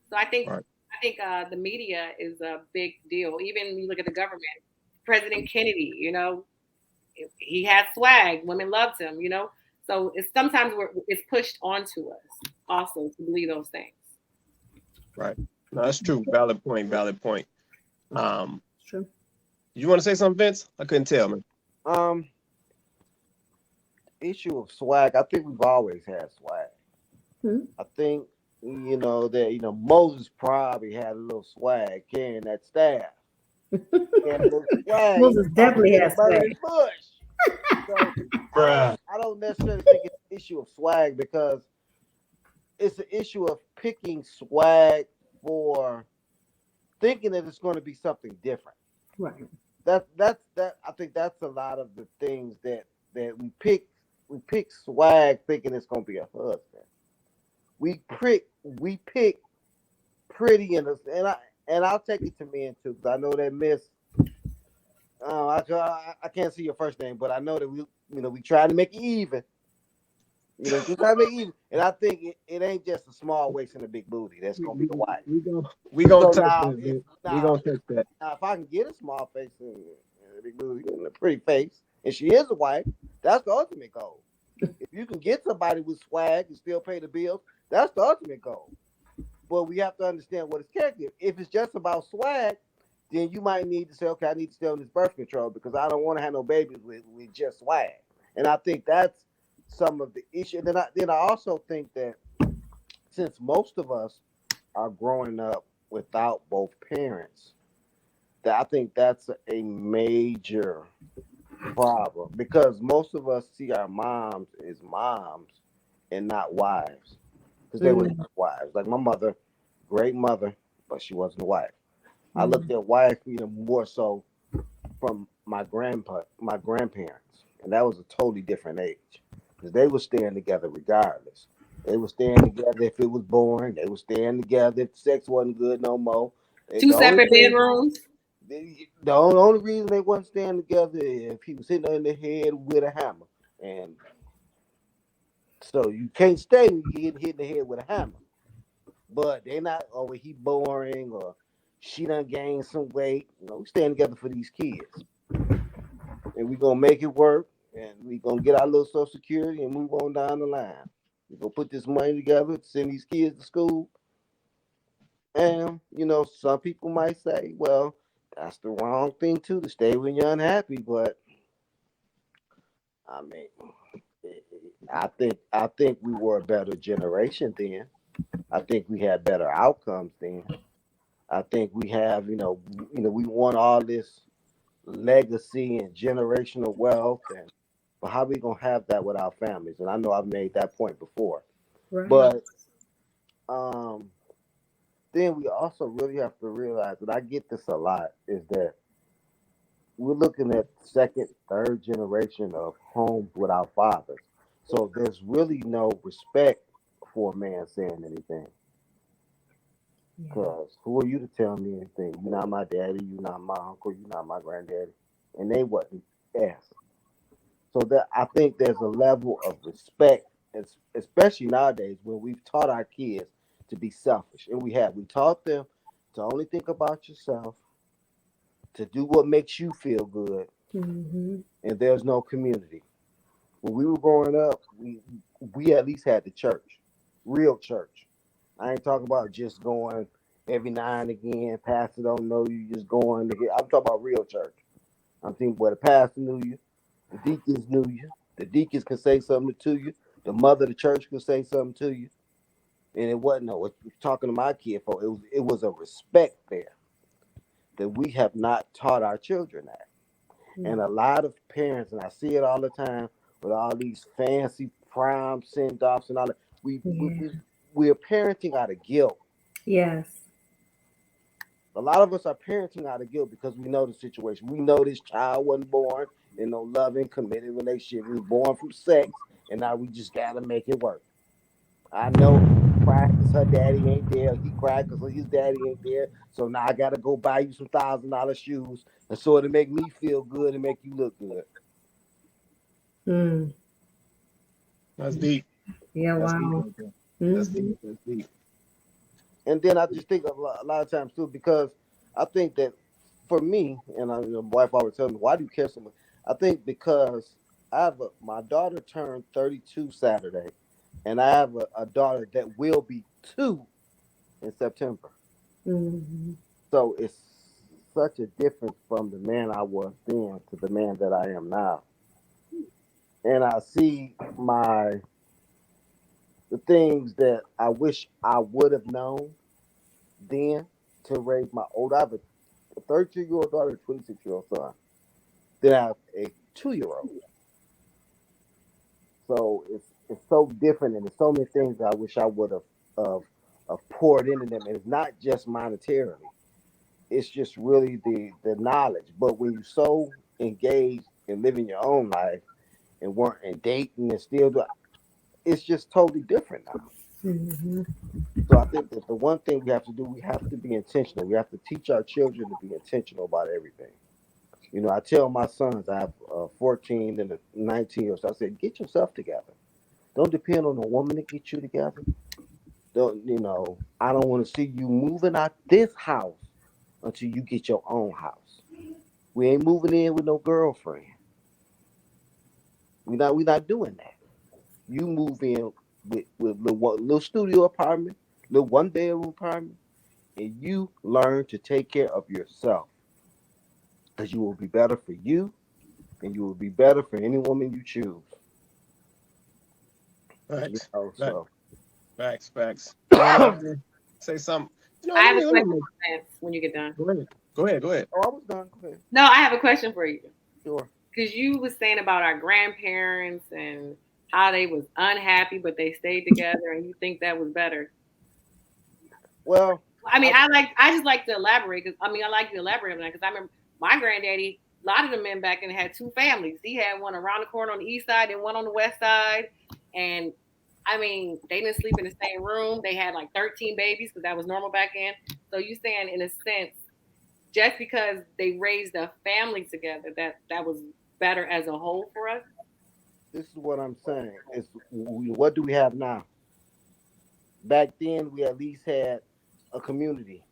So I think the media is a big deal. Even when you look at the government, President Kennedy, he had swag. Women loved him. So it's sometimes it's pushed onto us also to believe those things. Right. No, that's true. Valid point. True. You want to say something, Vince? I couldn't tell, man. Issue of swag. I think we've always had swag. I think that Moses probably had a little swag carrying that staff. Moses definitely has swag. So, I don't necessarily think it's an issue of swag, because it's an issue of picking swag for thinking that it's going to be something different. Right. That I think that's a lot of the things that we pick. We pick swag thinking it's going to be a husband. We pick pretty and I'll take it to men too, because I know that Miss. I can't see your first name, but I know that we try to make it even. We try to make it even, and I think it ain't just a small waist and a big booty that's gonna be the wife. We gonna touch that. We gonna touch that. Now, if I can get a small face and a big booty and a pretty face, and she is a wife, that's the ultimate goal. If you can get somebody with swag and still pay the bills, that's the ultimate goal. But we have to understand what it's character. If it's just about swag, then you might need to say, okay, I need to stay on this birth control because I don't want to have no babies with just swag. And I think that's some of the issue. Then I also think that since most of us are growing up without both parents, that I think that's a major problem, because most of us see our moms as moms and not wives, because they were not wives. Like my mother, great mother, but she wasn't a wife. I looked at wife more so from my grandparents, and that was a totally different age, because they were staying together regardless. They were staying together if it was boring. They were staying together if sex wasn't good no more. Two separate bedrooms. The only reason they wasn't staying together is if he was hitting her in the head with a hammer. And so you can't stay when you get hit in the head with a hammer. But they're not, oh, he boring or she done gained some weight. You know, we staying together for these kids. And we're going to make it work. And we're going to get our little Social Security and move on down the line. We're going to put this money together to send these kids to school. And, you know, some people might say, well, that's the wrong thing, too, to stay when you're unhappy. But, I mean, I think we were a better generation then. I think we had better outcomes then. I think we have, we want all this legacy and generational wealth, but how we gonna have that with our families? And I know I've made that point before, Right. but then we also really have to realize that I get this a lot is that we're looking at second, third generation of homes without fathers, so there's really no respect for a man saying anything. Because who are you to tell me anything? You're not my daddy, you're not my uncle, you're not my granddaddy. And they wasn't asked. So that I think there's a level of respect, especially nowadays when we've taught our kids to be selfish. And we taught them to only think about yourself, to do what makes you feel good. Mm-hmm. And there's no community. When we were growing up, we at least had the church, real church. I ain't talking about just going every now and again. Pastor don't know you, just going to get. I'm talking about real church. I'm thinking where the pastor knew you, the deacons knew you, the deacons could say something to you, the mother of the church could say something to you, and it wasn't talking to my kid for. It was a respect there that we have not taught our children that, and a lot of parents, and I see it all the time with all these fancy prime send-offs and all that. We're parenting out of guilt. Yes. A lot of us are parenting out of guilt because we know the situation. We know this child wasn't born in no loving, committed relationship. He was born from sex, and now we just gotta make it work. I know he cried because her daddy ain't there. He cried because his daddy ain't there. So now I gotta go buy you some $1,000 shoes, and so it'll make me feel good and make you look good. That's deep. Yeah, That's wow. deep. That's deep. That's deep. And then I just think a lot of times too, because I think that for me, and my wife always tells me, why do you care so much? I think because my daughter turned 32 Saturday, and I have a daughter that will be 2 in September. Mm-hmm. So it's such a difference from the man I was then to the man that I am now. And I see the things that I wish I would have known then to raise my old. I have a 32-year-old daughter, a 26-year-old son. Then I have a 2-year-old. So it's so different, and there's so many things that I wish I would have poured into them. And it's not just monetarily; it's just really the knowledge. But when you're so engaged in living your own life and weren't and dating and still do, it's just totally different now. Mm-hmm. So I think that the one thing we have to do, we have to be intentional. We have to teach our children to be intentional about everything. I tell my sons, I have 14 and a 19 years. I said, get yourself together. Don't depend on a woman to get you together. I don't want to see you moving out this house until you get your own house. We ain't moving in with no girlfriend. We not doing that. You move in with little studio apartment, little 1-bedroom apartment, and you learn to take care of yourself. Because you will be better for you, and you will be better for any woman you choose. Facts. So. Facts. Say something. I have a question when you get done. Go ahead. Oh, I was done. Go ahead. No, I have a question for you. Sure. Because you was saying about our grandparents and how they was unhappy, but they stayed together, and you think that was better. Well, I mean, I just like to elaborate because I like to elaborate on that because I remember my granddaddy. A lot of the men back then had 2 families. He had one around the corner on the east side and one on the west side, and I mean, they didn't sleep in the same room. They had like 13 babies because that was normal back then. So you saying, in a sense, just because they raised a family together, that was better as a whole for us? This is what I'm saying. What do we have now? Back then, we at least had a community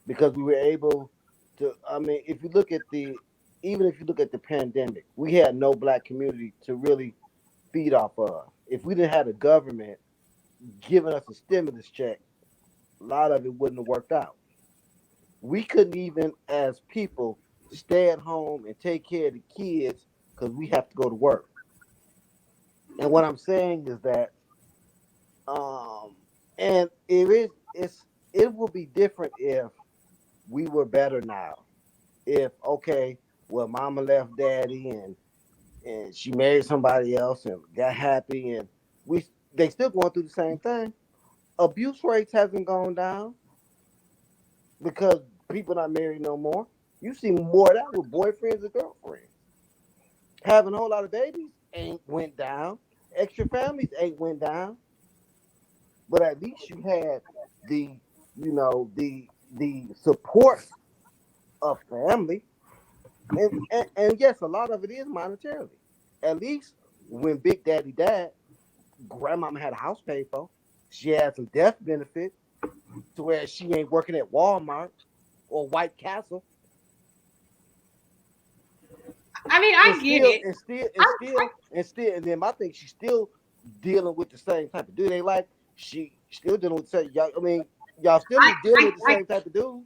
because we were able to. I mean, if you look at even if you look at the pandemic, we had no black community to really feed off of. If we didn't have the government giving us a stimulus check, a lot of it wouldn't have worked out. We couldn't even, as people, stay at home and take care of the kids because we have to go to work. And what I'm saying is that, um, and it will be different if we were better now. If okay, well, mama left daddy and she married somebody else and got happy, and we they still going through the same thing. Abuse rates hasn't gone down because people not married no more. You see more of that with boyfriends and girlfriends. Having a whole lot of babies ain't went down. Extra families ain't went down. But at least you had the the support of family. And yes, a lot of it is monetarily. At least when Big Daddy died, grandmama had a house paid for. She had some death benefit to where she ain't working at Walmart or White Castle. I mean, I get it. And then I think she's still dealing with the same type of dude. They like she still dealing with the same. Y'all, I mean, y'all still dealing with the same type of dudes.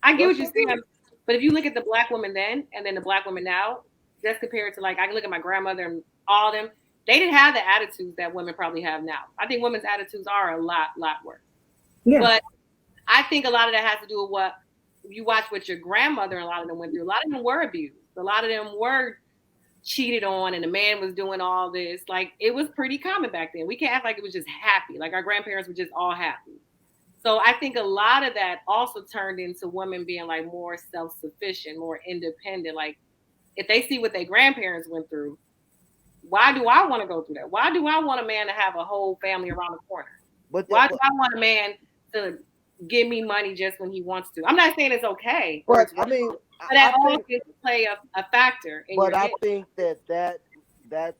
I get what you're saying, but if you look at the black woman then and then the black woman now, just compared to like I can look at my grandmother and all them, they didn't have the attitudes that women probably have now. I think women's attitudes are a lot worse. Yeah. But I think a lot of that has to do with what you watch what your grandmother and a lot of them went through. A lot of them were abused. A lot of them were cheated on and the man was doing all this. Like it was pretty common back then. We can't act like it was just happy. Like our grandparents were just all happy. So I think a lot of that also turned into women being like more self-sufficient, more independent. Like if they see what their grandparents went through, why do I want to go through that? Why do I want a man to have a whole family around the corner? Why do I want a man to give me money just when he wants to? I'm not saying it's okay. But I mean, but that always play a factor. But I think that's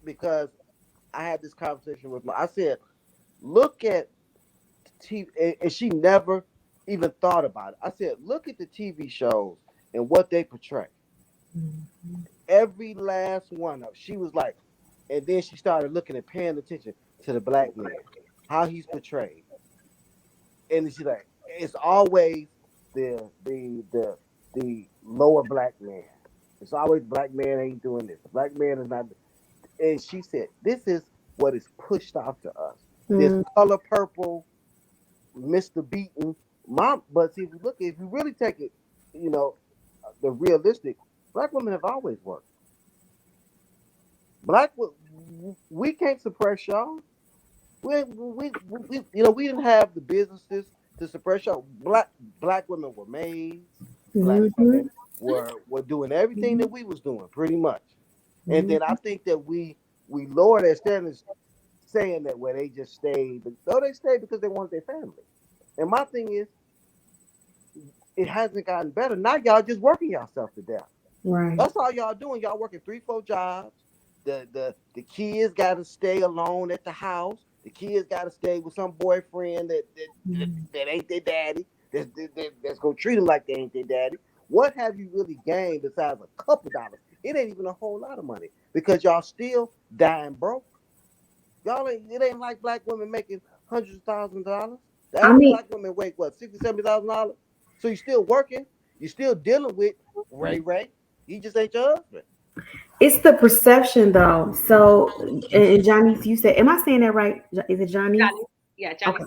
because I had this conversation with I said, look at TV, and she never even thought about it. I said, look at the TV shows and what they portray. Mm-hmm. Every last one of she was like, and then she started looking and paying attention to the black man, how he's portrayed, and she's like, it's always the lower black man. It's always black man ain't doing this. The black man is not. And she said, this is what is pushed out to us. This color purple, Mr. Beaton, mom. But see, if you really take it, the realistic, black women have always worked. We can't suppress y'all. We didn't have the businesses to suppress y'all. Black women were maids. Black women were doing everything that we was doing, pretty much. And then I think that we lowered their standards, saying that where they just stayed, but no, they stayed because they wanted their family. And my thing is, it hasn't gotten better. Now y'all just working yourself to death. Right. That's all y'all doing. Y'all working 3-4 jobs. The kids got to stay alone at the house. The kids got to stay with some boyfriend that ain't their daddy. That's gonna treat them like they ain't their daddy. What have you really gained besides a couple dollars? It ain't even a whole lot of money because y'all still dying broke. It ain't like black women making hundreds of thousands of dollars. Black women make what, $60,000-$70,000? So you still working? You still dealing with Ray? He just ain't your husband. It's the perception, though. So, and Johnny, you said, am I saying that right? Is it Johnny? Yeah, Johnny.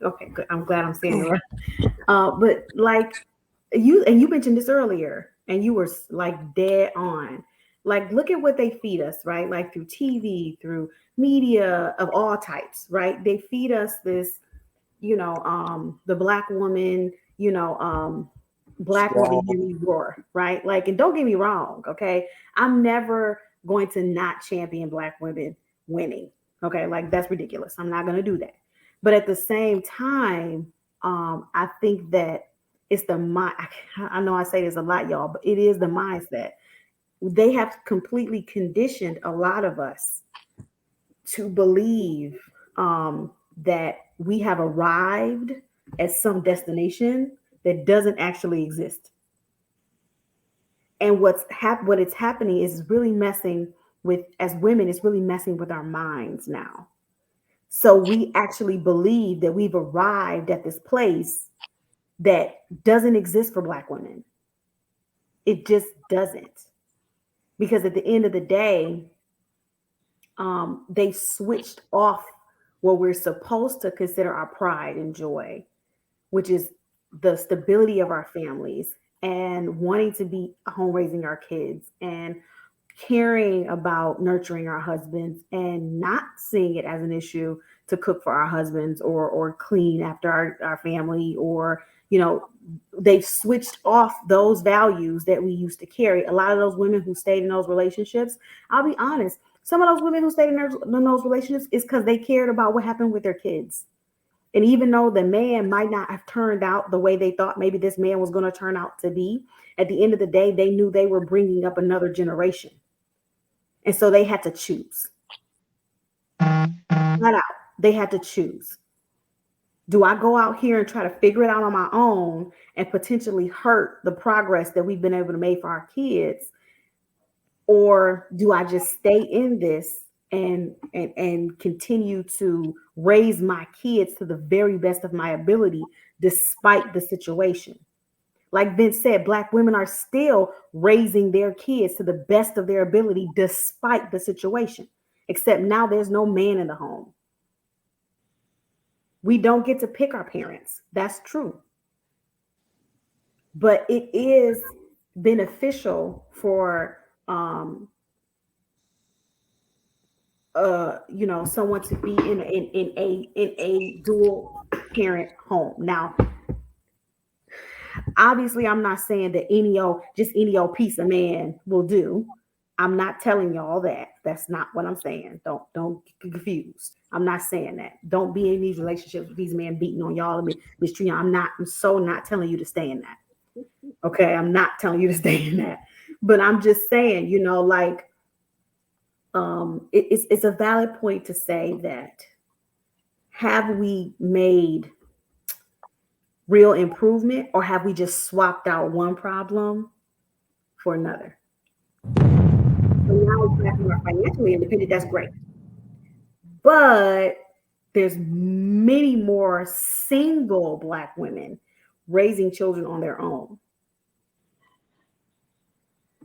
Okay, good. I'm glad I'm saying it right. But like you mentioned this earlier, and you were like dead on. Like, look at what they feed us, right? Like through TV, through media of all types, right? They feed us this, the black woman, black woman hear me roar, right? Like, and don't get me wrong, okay? I'm never going to not champion black women winning. Okay, like that's ridiculous. I'm not gonna do that. But at the same time, I think that it's the mind. I know I say this a lot, y'all, but it is the mindset. They have completely conditioned a lot of us to believe that we have arrived at some destination that doesn't actually exist. And what it's happening is really messing with, as women, it's really messing with our minds now. So we actually believe that we've arrived at this place that doesn't exist for Black women. It just doesn't. Because at the end of the day, they switched off what we're supposed to consider our pride and joy, which is the stability of our families and wanting to be home raising our kids and caring about nurturing our husbands and not seeing it as an issue to cook for our husbands or clean after our family, or they've switched off those values that we used to carry. A lot of those women who stayed in those relationships, I'll be honest, some of those women who stayed in those relationships is because they cared about what happened with their kids. And even though the man might not have turned out the way they thought maybe this man was going to turn out to be, at the end of the day, they knew they were bringing up another generation. And so they had to choose. Flat out, they had to choose. Do I go out here and try to figure it out on my own and potentially hurt the progress that we've been able to make for our kids? Or do I just stay in this and continue to raise my kids to the very best of my ability, despite the situation? Like Vince said, Black women are still raising their kids to the best of their ability, despite the situation, except now there's no man in the home. We don't get to pick our parents. That's true. But it is beneficial for someone to be in a dual parent home. Now, obviously, I'm not saying that any old piece of man will do. I'm not telling y'all that. That's not what I'm saying. Don't get confused. I'm not saying that. Don't be in these relationships with these men beating on y'all and mistreating y'all. I'm so not telling you to stay in that. Okay, I'm not telling you to stay in that. But I'm just saying, it's a valid point to say that, have we made real improvement, or have we just swapped out one problem for another? So now we are financially independent. That's great. But there's many more single Black women raising children on their own.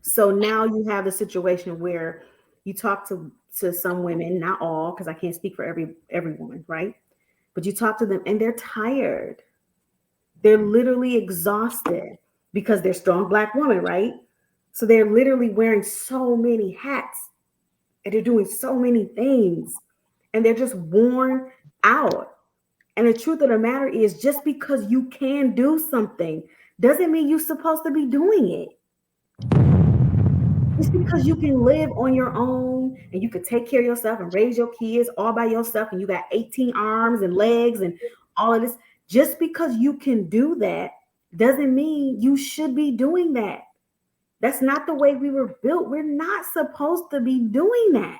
So now you have the situation where you talk to some women, not all, because I can't speak for every woman, right? But you talk to them and they're tired. They're literally exhausted because they're strong Black women, right? So they're literally wearing so many hats and they're doing so many things and they're just worn out. And the truth of the matter is, just because you can do something doesn't mean you're supposed to be doing it. Just because you can live on your own and you can take care of yourself and raise your kids all by yourself and you got 18 arms and legs and all of this, just because you can do that doesn't mean you should be doing that. That's not the way we were built. We're not supposed to be doing that.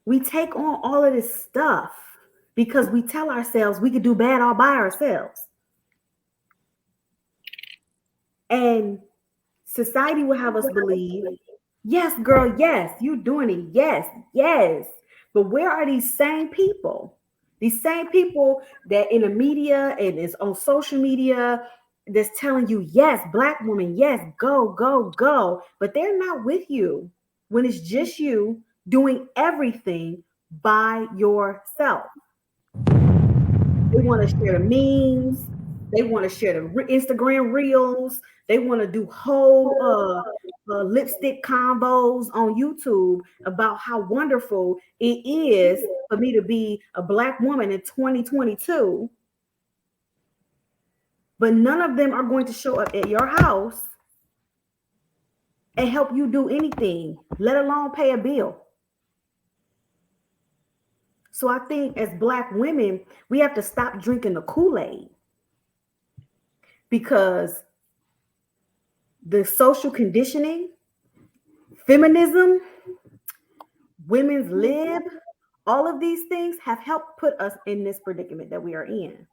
We take on all of this stuff because we tell ourselves we could do bad all by ourselves. And society will have us believe, yes, girl, yes, you're doing it. Yes, yes. But where are these same people? These same people that in the media and is on social media that's telling you, yes, Black woman, yes, go, go, go. But they're not with you when it's just you doing everything by yourself. They want to share the memes. They want to share the Instagram reels. They want to do whole lipstick combos on YouTube about how wonderful it is for me to be a Black woman in 2022. But none of them are going to show up at your house and help you do anything, let alone pay a bill. So I think as Black women, we have to stop drinking the Kool-Aid, because the social conditioning, feminism, women's lib, all of these things have helped put us in this predicament that we are in.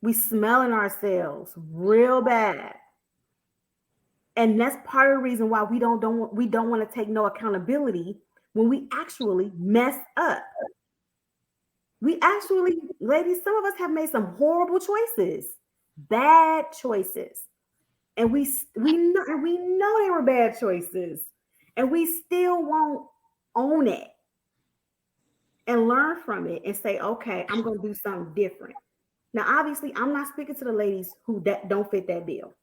We smelling ourselves real bad. And that's part of the reason why we don't want to take no accountability when we actually mess up. We actually, ladies, some of us have made some horrible choices, bad choices. And we know they were bad choices. And we still won't own it and learn from it and say, okay, I'm going to do something different. Now, obviously, I'm not speaking to the ladies who don't fit that bill.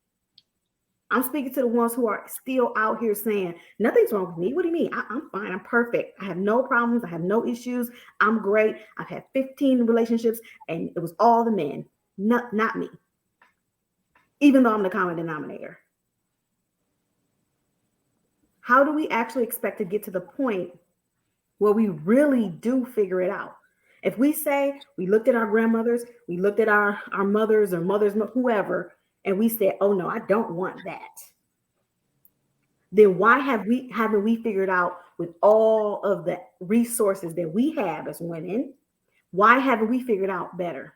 I'm speaking to the ones who are still out here saying, nothing's wrong with me. What do you mean? I'm fine. I'm perfect. I have no problems. I have no issues. I'm great. I've had 15 relationships and it was all the men, not me. Even though I'm the common denominator. How do we actually expect to get to the point where we really do figure it out? If we say we looked at our grandmothers, we looked at our mothers or mothers, whoever, and we said, oh no, I don't want that. Then why haven't we figured out, with all of the resources that we have as women, why haven't we figured out better?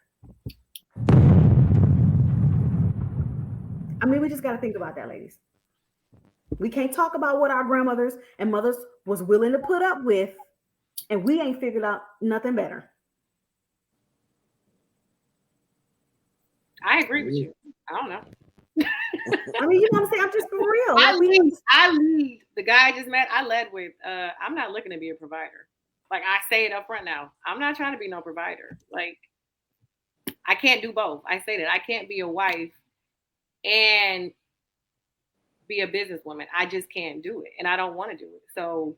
I mean, we just got to think about that, ladies. We can't talk about what our grandmothers and mothers was willing to put up with, and we ain't figured out nothing better. I agree with you. I don't know. I mean, you know what I'm saying? I'm just for real. I lead. The guy I just met, I led with, I'm not looking to be a provider. Like, I say it up front now. I'm not trying to be no provider. Like, I can't do both. I say that. I can't be a wife and be a businesswoman. I just can't do it. And I don't want to do it. So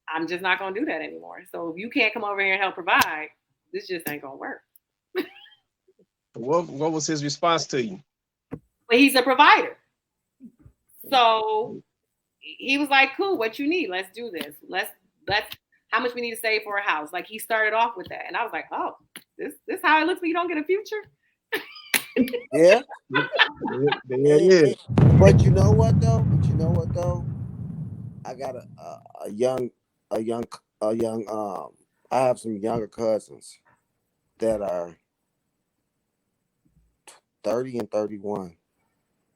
I'm just not going to do that anymore. So if you can't come over here and help provide, this just ain't going to work. What was his response to you? But he's a provider. So he was like, cool, what you need? Let's do this. Let's how much we need to save for a house. Like, he started off with that. And I was like, oh, this how it looks when you don't get a future. Yeah. Yeah. But you know what though? I got a young I have some younger cousins that are 30 and 31.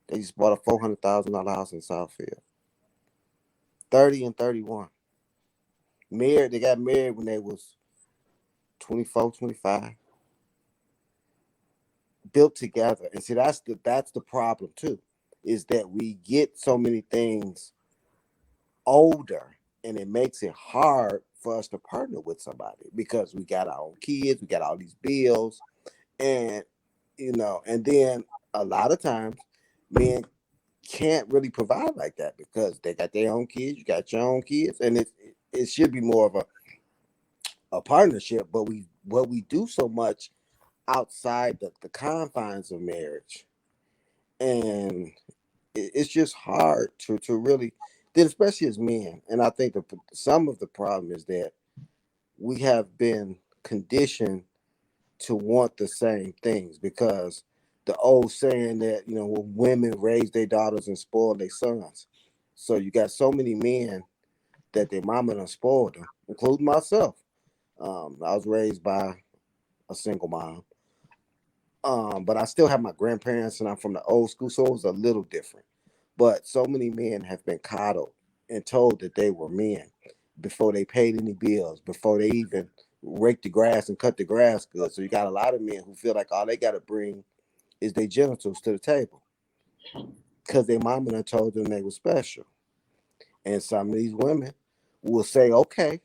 They just bought a $400,000 house in Southfield. 30 and 31. They got married when they was 24, 25. Built together. And see, that's the problem too, is that we get so many things older and it makes it hard for us to partner with somebody because we got our own kids, we got all these bills, and and then a lot of times men can't really provide like that because they got their own kids, you got your own kids, and it should be more of a partnership, but we do so much outside the confines of marriage, and it's just hard to really, then especially as men. And I think some of the problem is that we have been conditioned to want the same things, because the old saying that when women raise their daughters and spoil their sons, so you got so many men that their mama done spoiled them, including myself. I was raised by a single mom. But I still have my grandparents and I'm from the old school, so it was a little different. But so many men have been coddled and told that they were men before they paid any bills, before they even raked the grass and cut the grass good. So you got a lot of men who feel like all they got to bring is their genitals to the table because their mama done told them they were special. And some of these women will say, okay,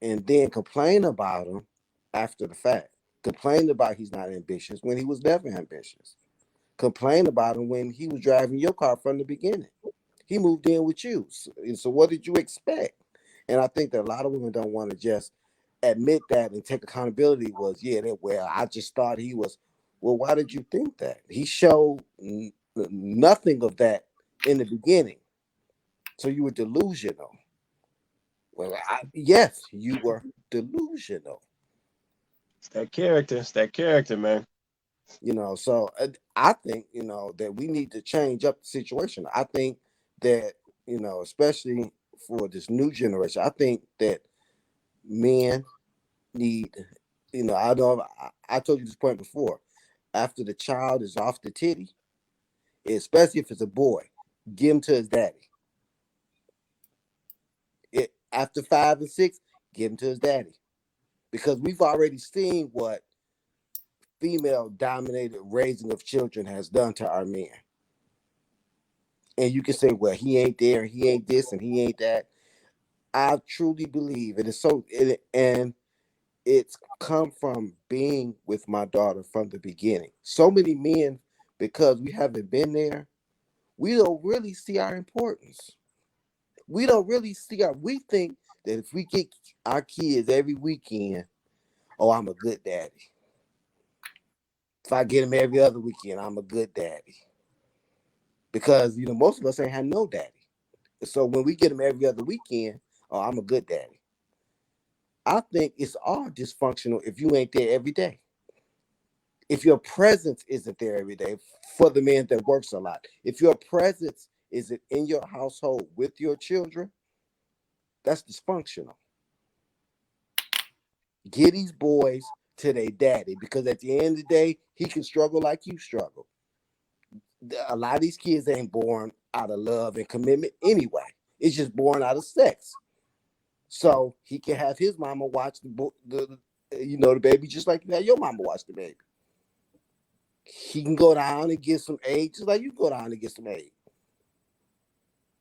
and then complain about him after the fact. Complain about he's not ambitious when he was never ambitious. Complain about him when he was driving your car from the beginning. He moved in with you. So what did you expect? And I think that a lot of women don't want to just admit that and take accountability. I just thought he was. Well, why did you think that? He showed nothing of that in the beginning. So you were delusional. Well, yes, you were delusional. It's that character. It's that character, man. So I think, that we need to change up the situation. I think that, especially for this new generation, I think that men need, I told you this point before. After the child is off the titty, especially if it's a boy, give him to his daddy. After 5 and 6, give him to his daddy. Because we've already seen what female dominated raising of children has done to our men. And you can say, well, he ain't there, he ain't this, and he ain't that. I truly believe it is so, and it's come from being with my daughter from the beginning. So many men, because we haven't been there, we don't really see our importance. We don't really see we think that if we get our kids every weekend, oh, I'm a good daddy. If I get them every other weekend, I'm a good daddy. Because, most of us ain't had no daddy. So when we get them every other weekend, oh, I'm a good daddy. I think it's all dysfunctional if you ain't there every day. If your presence isn't there every day, for the man that works a lot, if your presence isn't in your household with your children, that's dysfunctional. Get these boys to their daddy, because at the end of the day, he can struggle like you struggle. A lot of these kids ain't born out of love and commitment anyway. It's just born out of sex. So he can have his mama watch the baby just like you had your mama watch the baby. He can go down and get some aid just like you go down and get some aid.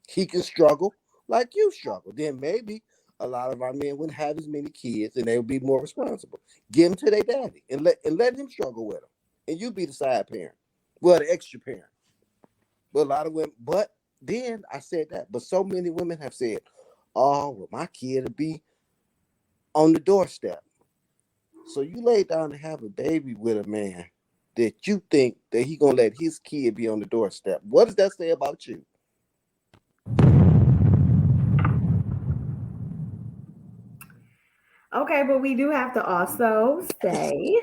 He can struggle like you struggle. Then maybe a lot of our men wouldn't have as many kids and they would be more responsible. Give them to their daddy and let him struggle with them. And you be the side parent. Well, the extra parent. But a lot of women, but then I said that, but so many women have said, oh, well, my kid will be on the doorstep. So you lay down and have a baby with a man that you think that he gonna let his kid be on the doorstep. What does that say about you? Okay, but we do have to also say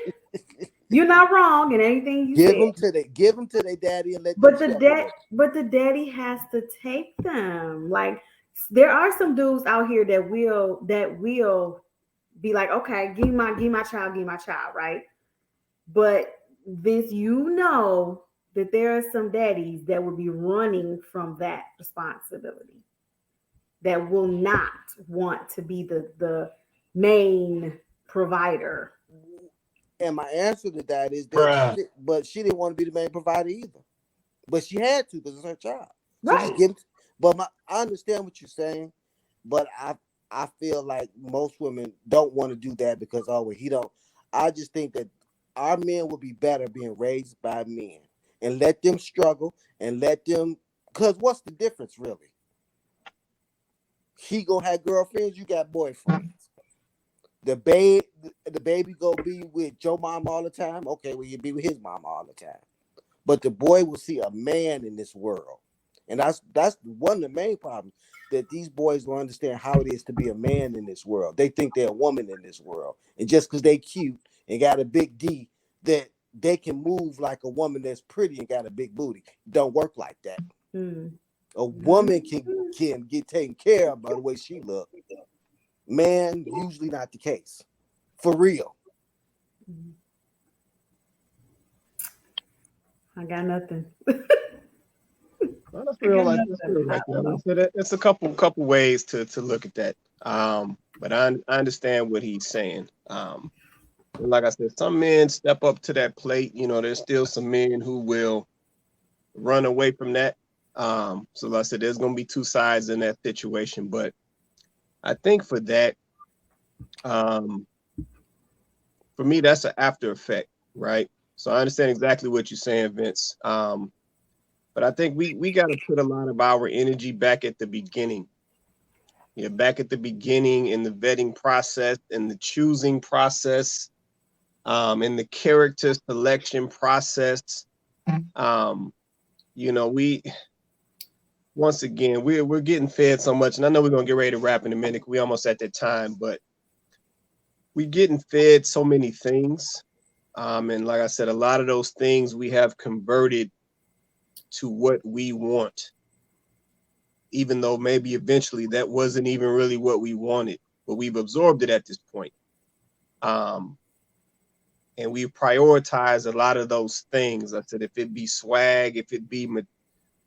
you're not wrong in anything you Give said. give them to their daddy and let But them the daddy has to take them. Like there are some dudes out here that will be like, okay, give me my child, right? But this, that there are some daddies that will be running from that responsibility, that will not want to be the main provider. And my answer to that is that she didn't want to be the main provider either. But she had to because it's her child. So Right. I understand what you're saying, but I feel like most women don't want to do that because he don't. I just think that our men would be better being raised by men and let them struggle and let them, because what's the difference really? He gonna have girlfriends, you got boyfriends. The baby go be with your mom all the time. Okay, well, you be with his mom all the time. But the boy will see a man in this world. And that's one of the main problems, that these boys don't understand how it is to be a man in this world. They think they're a woman in this world. And just because they cute and got a big D, that they can move like a woman that's pretty and got a big booty. Don't work like that. Mm. A woman can get taken care of by the way she looks. Man, usually not the case. For real. I got nothing. Well, that's real. So it's a couple ways to look at that. But I understand what he's saying. Like I said, some men step up to that plate. There's still some men who will run away from that. So like I said, there's going to be two sides in that situation. But I think for that, for me, that's an after effect, right? So I understand exactly what you're saying, Vince. But I think we got to put a lot of our energy back at the beginning. Back at the beginning in the vetting process, in the choosing process, in the character selection process. We once again, we're getting fed so much, and I know we're gonna get ready to wrap in a minute. We almost at that time, but we're getting fed so many things. And like I said, a lot of those things we have converted to what we want, even though maybe eventually that wasn't even really what we wanted, but we've absorbed it at this point. And we prioritize a lot of those things. I said, if it be swag, if it be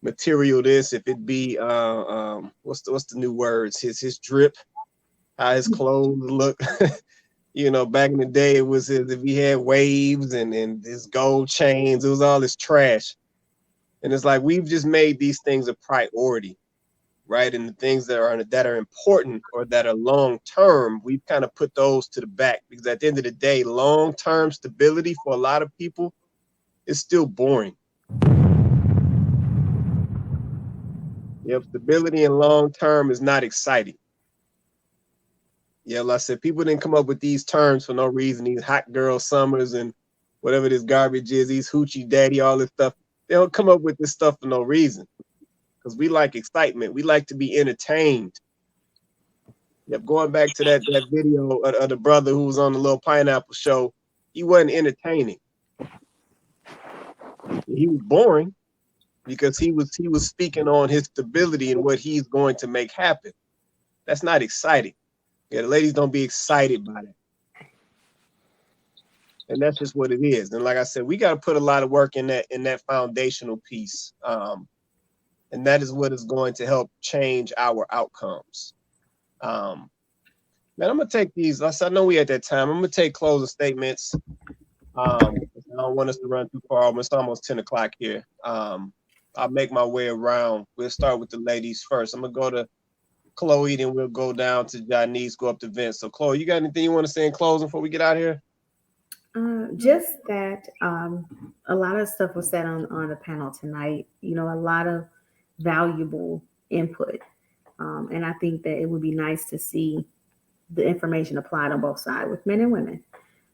material, this, if it be what's the new words? His drip, how his clothes look. You know, back in the day, it was if he had waves and his gold chains, it was all this trash. And it's like we've just made these things a priority, right? And the things that are important or that are long term, we've kind of put those to the back, because at the end of the day, long term stability for a lot of people is still boring. Yep, stability and long term is not exciting. Yeah, like I said, people didn't come up with these terms for no reason. These hot girl summers and whatever this garbage is, these hoochie daddy, all this stuff. They don't come up with this stuff for no reason, because we like excitement. We like to be entertained. Yep, going back to that video of the brother who was on the little pineapple show, he wasn't entertaining. He was boring because he was speaking on his stability and what he's going to make happen. That's not exciting. Yeah, the ladies don't be excited by that. And that's just what it is. And like I said, we got to put a lot of work in that foundational piece. And that is what is going to help change our outcomes. Man, I'm gonna take these. I know we at that time. I'm gonna take closing statements. I don't want us to run too far. It's almost 10 o'clock here. I'll make my way around. We'll start with the ladies first. I'm gonna go to Chloe, then we'll go down to Janice, go up to Vince. So Chloe, you got anything you want to say in closing before we get out of here? Just that a lot of stuff was said on the panel tonight. You know, a lot of valuable input. And I think that it would be nice to see the information applied on both sides with men and women.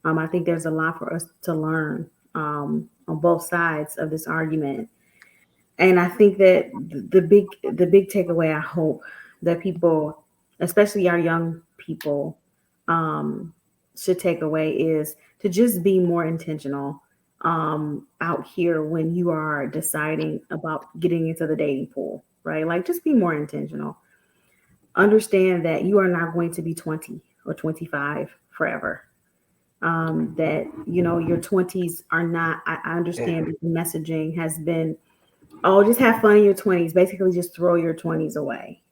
I think there's a lot for us to learn on both sides of this argument. And I think that the big takeaway, I hope that people, especially our young people, should take away is to just be more intentional out here when you are deciding about getting into the dating pool, right? Like, just be more intentional. Understand that you are not going to be 20 or 25 forever. That, you know, your 20s are not, I understand that the messaging has been, oh, just have fun in your 20s. Basically, just throw your 20s away.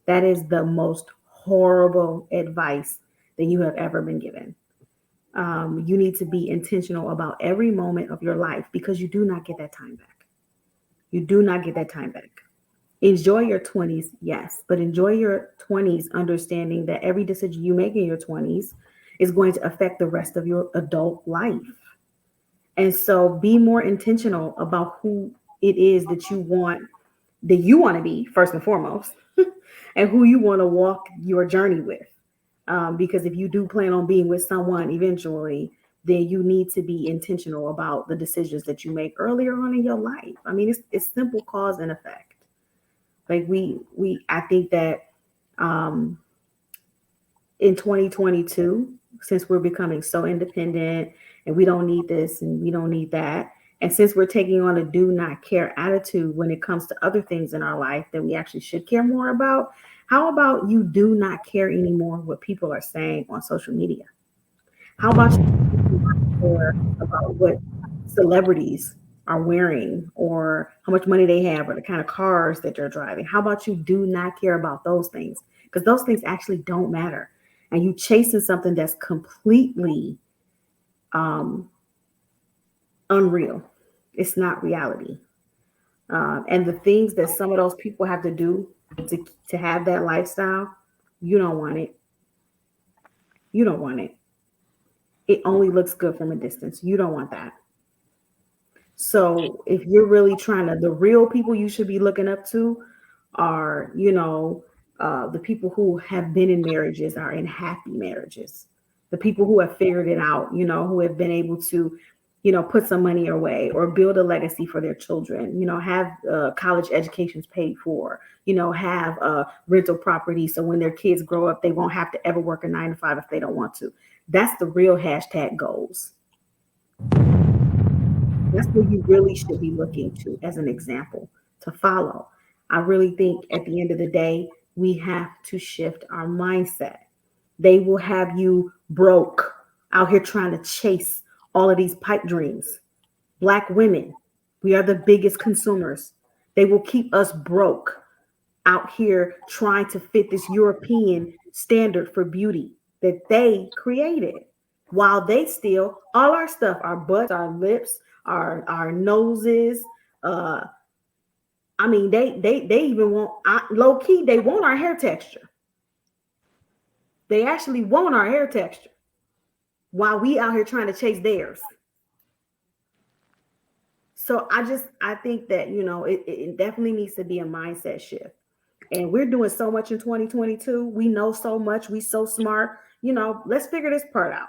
That is the most horrible advice that you have ever been given. You need to be intentional about every moment of your life, because you do not get that time back. You do not get that time back. Enjoy your 20s, yes, but enjoy your 20s understanding that every decision you make in your 20s is going to affect the rest of your adult life. And so be more intentional about who it is that you want to be, first and foremost, and who you want to walk your journey with. Because if you do plan on being with someone eventually, then you need to be intentional about the decisions that you make earlier on in your life. I mean, it's simple cause and effect. Like I think that in 2022, since we're becoming so independent and we don't need this and we don't need that, and since we're taking on a do not care attitude when it comes to other things in our life that we actually should care more about, how about you do not care anymore what people are saying on social media? How about you do not care about what celebrities are wearing or how much money they have or the kind of cars that they're driving? How about you do not care about those things? Because those things actually don't matter. And you chasing something that's completely unreal. It's not reality. And the things that some of those people have to do to have that lifestyle, you don't want it. You don't want it. It only looks good from a distance. You don't want that. So if you're really the real people you should be looking up to are, the people who have been in marriages, are in happy marriages. The people who have figured it out, who have been able to put some money away or build a legacy for their children, have college educations paid for, have rental property. So when their kids grow up, they won't have to ever work a 9 to 5 if they don't want to. That's the real hashtag goals. That's what you really should be looking to as an example to follow. I really think at the end of the day, we have to shift our mindset. They will have you broke out here trying to chase all of these pipe dreams. Black women, we are the biggest consumers. They will keep us broke out here trying to fit this European standard for beauty that they created, while they steal all our stuff, our butts, our lips, our noses. They even want, low key, they want our hair texture. They actually want our hair texture while we out here trying to chase theirs. So I think that, it definitely needs to be a mindset shift. And we're doing so much in 2022. We know so much. We so smart. Let's figure this part out.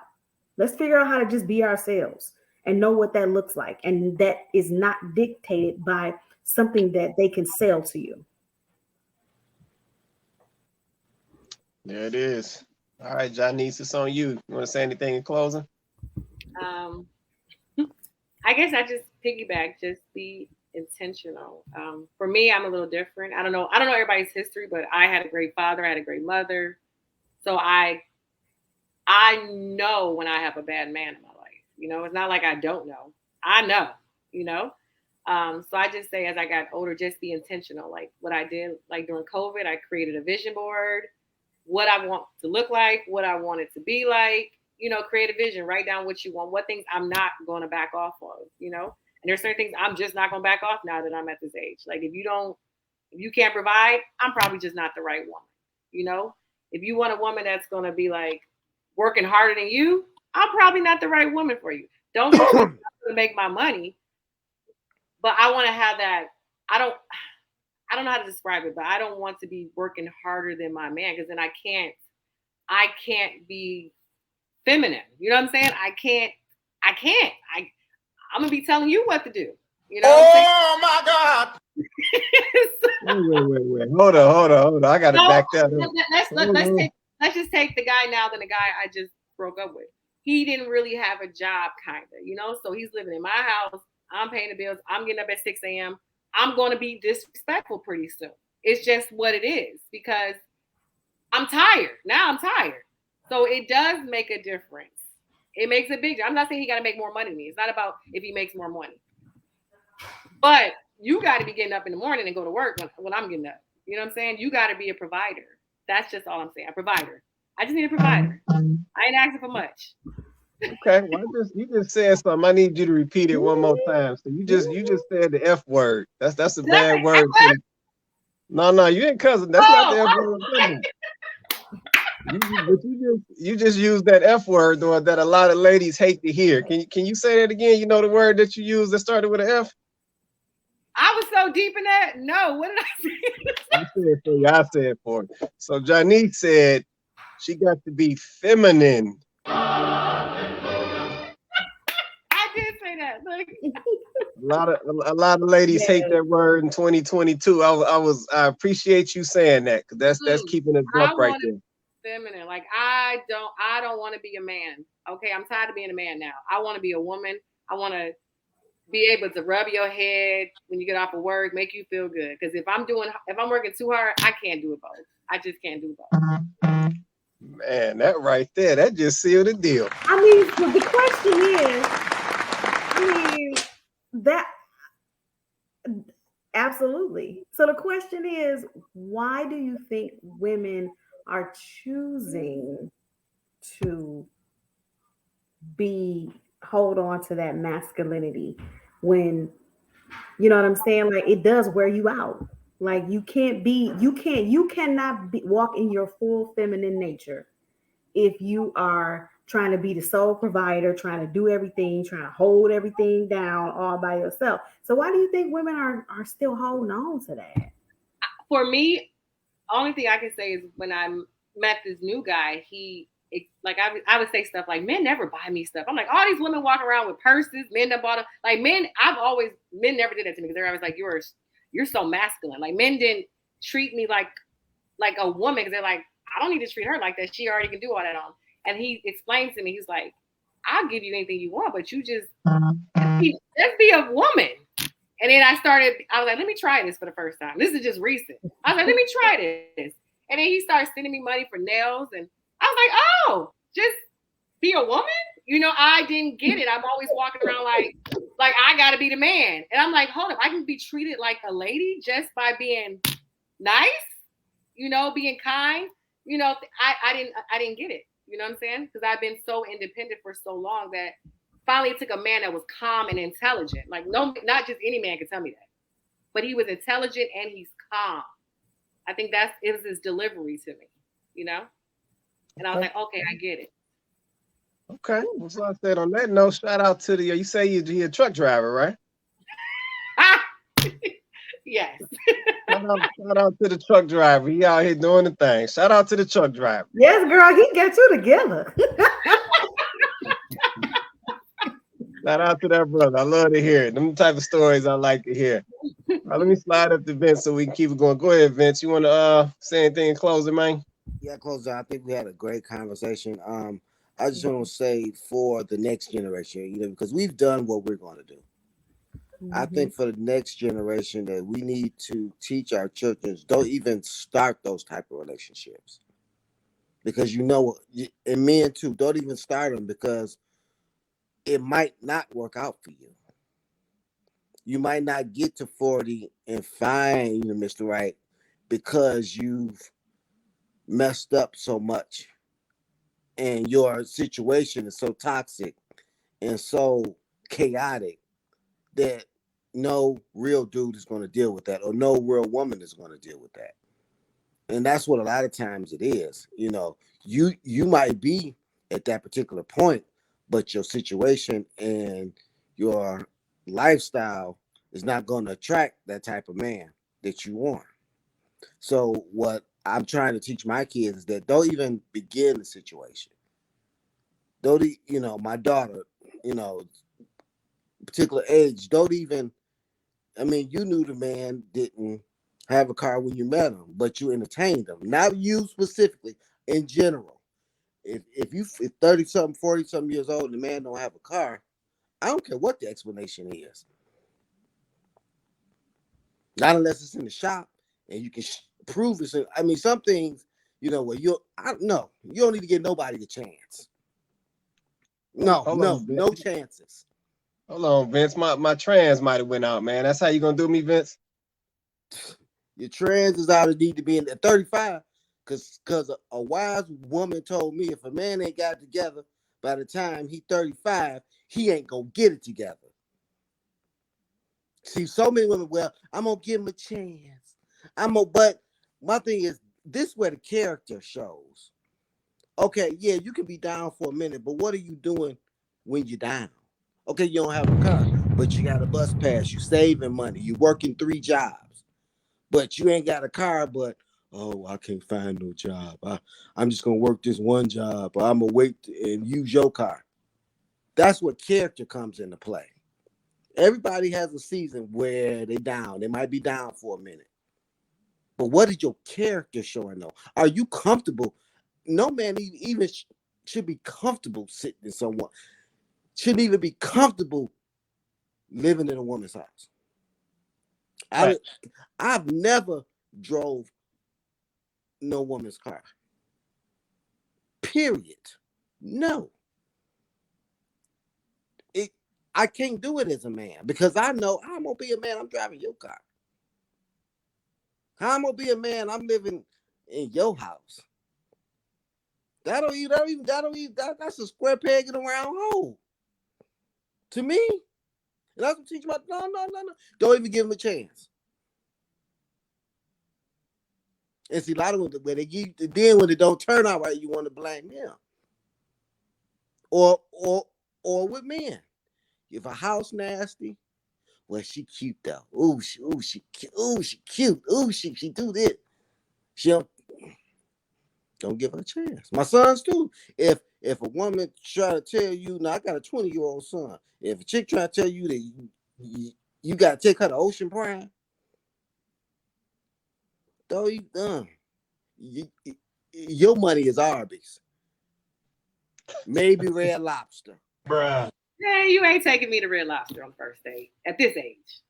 Let's figure out how to just be ourselves and know what that looks like. And that is not dictated by something that they can sell to you. There it is. All right, Janice, it's on you. You want to say anything in closing? I guess I just piggyback, just be intentional. For me, I'm a little different. I don't know everybody's history, but I had a great father, I had a great mother. So I know when I have a bad man in my life. It's not like I don't know. I know, So I just say, as I got older, just be intentional. Like what I did, like during COVID, I created a vision board, what I want to look like, what I want it to be like, create a vision, write down what you want, what things I'm not going to back off of, and there's certain things I'm just not going to back off now that I'm at this age. Like if you can't provide, I'm probably just not the right woman. If you want a woman that's going to be like working harder than you, I'm probably not the right woman for you. Don't to make my money, but I want to have that. I don't know how to describe it, but I don't want to be working harder than my man, because then I can't be feminine. You know what I'm saying? I'm gonna be telling you what to do. Oh my God. Wait. Hold on. I gotta back that up. Let's just take the guy now than the guy I just broke up with. He didn't really have a job, so he's living in my house. I'm paying the bills. I'm getting up at 6 a.m. I'm going to be disrespectful pretty soon. It's just what it is, because I'm tired. Now I'm tired. So it does make a difference. It makes a big difference. I'm not saying he got to make more money than me. It's not about if he makes more money. But you got to be getting up in the morning and go to work when I'm getting up. You know what I'm saying? You got to be a provider. That's just all I'm saying. A provider. I just need a provider. I ain't asking for much. Okay, well, you just said something. I need you to repeat it one more time. So you just said the F word. That's a bad word. No, you ain't cousin. That's not the F word. You just used that F word though, that a lot of ladies hate to hear. Can you say that again? You know the word that you used that started with an F? I was so deep in that. No, what did I say? I said it for you. So Janice said she got to be feminine. I did say that. A lot of ladies hate that word in 2022. I appreciate you saying that, because that's keeping it up right there. Feminine. Like I don't want to be a man. Okay, I'm tired of being a man now. I want to be a woman. I want to be able to rub your head when you get off of work, make you feel good. Because if I'm working too hard, I can't do it both. I just can't do both. Man, that right there, that just sealed the deal. I mean, the question is, that absolutely. So the question is, why do you think women are choosing to hold on to that masculinity when, you know what I'm saying? Like it does wear you out. Like you cannot walk in your full feminine nature if you are trying to be the sole provider, trying to do everything, trying to hold everything down all by yourself. So why do you think women are still holding on to that? For me, only thing I can say is when I met this new guy, like I would say stuff like, men never buy me stuff. I'm like, all these women walking around with purses, men that bought them. Like men never did that to me because they're always like, you're so masculine. Like men didn't treat me like a woman because they're like, I don't need to treat her like that. She already can do all that on. And he explains to me, he's like, I'll give you anything you want, but you just be a woman. And then I was like, let me try this for the first time. This is just recent. I was like, let me try this. And then he started sending me money for nails. And I was like, oh, just be a woman? You know, I didn't get it. I'm always walking around like I got to be the man. And I'm like, hold up, I can be treated like a lady just by being nice, you know, being kind. You know, I didn't get it. You know what I'm saying? Because I've been so independent for so long that finally it took a man that was calm and intelligent. Like, no, not just any man could tell me that. But he was intelligent and he's calm. I think it was his delivery to me, you know? And I was like, okay, I get it. Okay. Well, so I said on that note, shout out to you say you're a truck driver, right? Yes. Shout out to the truck driver. He out here doing the thing. Shout out to the truck driver. Yes, girl, he got you together. Shout out to that brother. I love to hear it. Them type of stories I like to hear. All right, let me slide up to Vince so we can keep it going. Go ahead, Vince. You want to say anything in closing, man? Yeah, close out. I think we had a great conversation. I just want to say for the next generation, you know, because we've done what we're going to do. I think for the next generation that we need to teach our children, don't even start those type of relationships. Because, you know, and men too, don't even start them because it might not work out for you. You might not get to 40 and find Mr. Right because you've messed up so much and your situation is so toxic and so chaotic that no real dude is going to deal with that, or no real woman is going to deal with that. And that's what a lot of times it is. You know, you might be at that particular point, but your situation and your lifestyle is not going to attract that type of man that you want. So what I'm trying to teach my kids is that don't even begin the situation. Don't, you know, my daughter, you know, particular age, don't even, I mean, you knew the man didn't have a car when you met him, but you entertained him. Not you specifically, in general. If 30-something, 40-something years old and the man don't have a car, I don't care what the explanation is. Not unless it's in the shop and you can prove it. I mean, some things, you know, where you don't need to give nobody a chance. No chances. Hold on, Vince. My trans might have went out, man. That's how you gonna do me, Vince? Your trans is out of need to be in at 35. Because a wise woman told me if a man ain't got it together by the time he 35, he ain't gonna get it together. See, so many women, well, I'm gonna give him a chance. But my thing is, this is where the character shows. Okay, yeah, you can be down for a minute, but what are you doing when you're down? Okay, you don't have a car, but you got a bus pass, you saving money, you working 3 jobs, but you ain't got a car, but oh, I can't find no job. I'm just gonna work this one job, or I'm gonna wait and use your car. That's what character comes into play. Everybody has a season where they're down. They might be down for a minute. But what is your character showing though? Are you comfortable? No man even should be comfortable sitting in someone. Shouldn't even be comfortable living in a woman's house. Right. I've never drove no woman's car. Period. No. I can't do it as a man because I know I'm gonna be a man. I'm driving your car. How I'm gonna be a man? I'm living in your house. That's a square peg in a round hole. To me, and that's what I'm teaching about. No. Don't even give him a chance. And see, a lot of them, when they give, then when it don't turn out right, you want to blame him. Or with men. If a house nasty, well, she cute though. She cute. She do this. Don't give her a chance. My sons too. If a woman try to tell you, now I got a 20-year-old son. If a chick try to tell you that you got to take her to Ocean Prime, though you done. Your money is Arby's. Maybe Red Lobster. Bruh. Hey, you ain't taking me to Red Lobster on the first date at this age.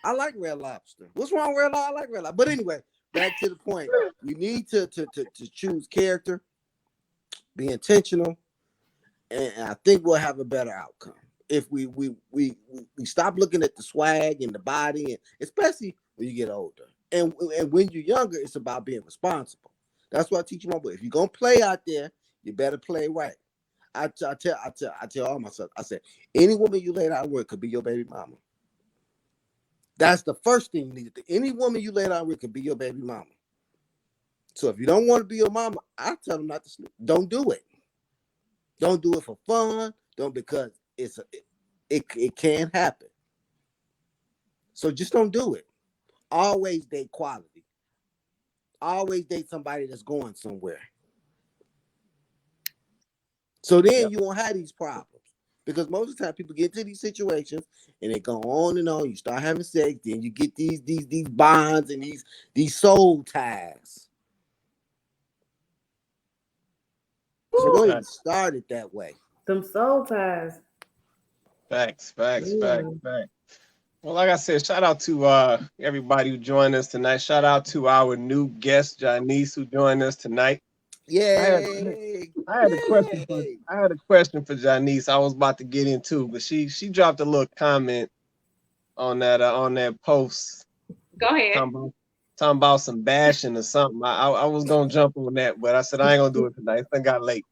I like Red Lobster. What's wrong with Red Lobster? I like Red Lobster. But anyway, back to the point. You need to choose character, be intentional, and I think we'll have a better outcome if we stop looking at the swag and the body, and especially when you get older. And when you're younger, it's about being responsible. That's what I teach my boy. If you're gonna play out there, you better play right. I tell all my sons, I said, any woman you lay down with could be your baby mama. That's the first thing you need to do. Any woman you lay down with could be your baby mama. So if you don't want to be your mama, I tell them not to sleep. Don't do it. Don't do it for fun. Don't, because it can happen. So just don't do it. Always date quality. Always date somebody that's going somewhere. So then you won't have these problems. Because most of the time people get into these situations and they go on and on. You start having sex, then you get these bonds and these soul ties. So go ahead and start it that way. Them soul ties. Facts. Well, like I said, shout out to everybody who joined us tonight. Shout out to our new guest, Janice, who joined us tonight. Yay! I had a question for Janice. I was about to get into, but she dropped a little comment on that post. Go ahead. Talking about some bashing or something. I was gonna jump on that, but I said I ain't gonna do it tonight. It got late.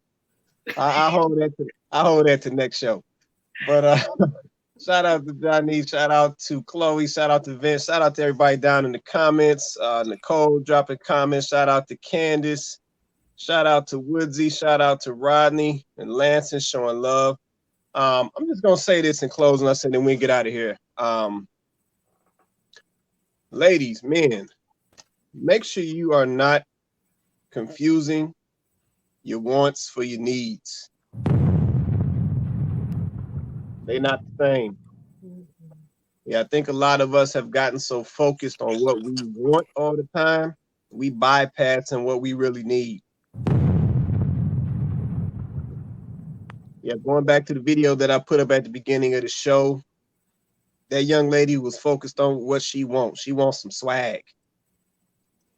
I hold that to next show. But shout out to Janice, shout out to Chloe, shout out to Vince, shout out to everybody down in the comments. Nicole dropping comments, shout out to Candace. Shout out to Woodsy, shout out to Rodney and Lansing showing love. I'm just gonna say this in closing, and then we get out of here. Ladies, men, make sure you are not confusing your wants for your needs. They're not the same. Yeah, I think a lot of us have gotten so focused on what we want all the time, we bypassing what we really need. Yeah, going back to the video that I put up at the beginning of the show, that young lady was focused on what she wants. She wants some swag,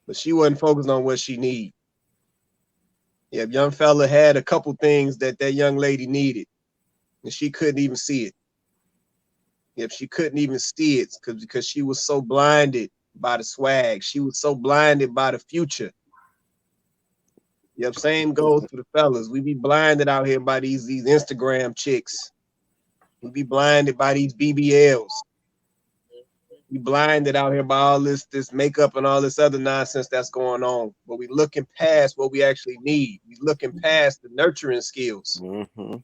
but she wasn't focused on what she needs. Yeah, young fella had a couple things that young lady needed, and she couldn't even see it. If she couldn't even see it because she was so blinded by the swag. She was so blinded by the future. Yep, same goes to the fellas. We be blinded out here by these Instagram chicks. We be blinded by these BBLs. We blinded out here by all this makeup and all this other nonsense that's going on. But we looking past what we actually need. We looking past the nurturing skills. Mm-hmm.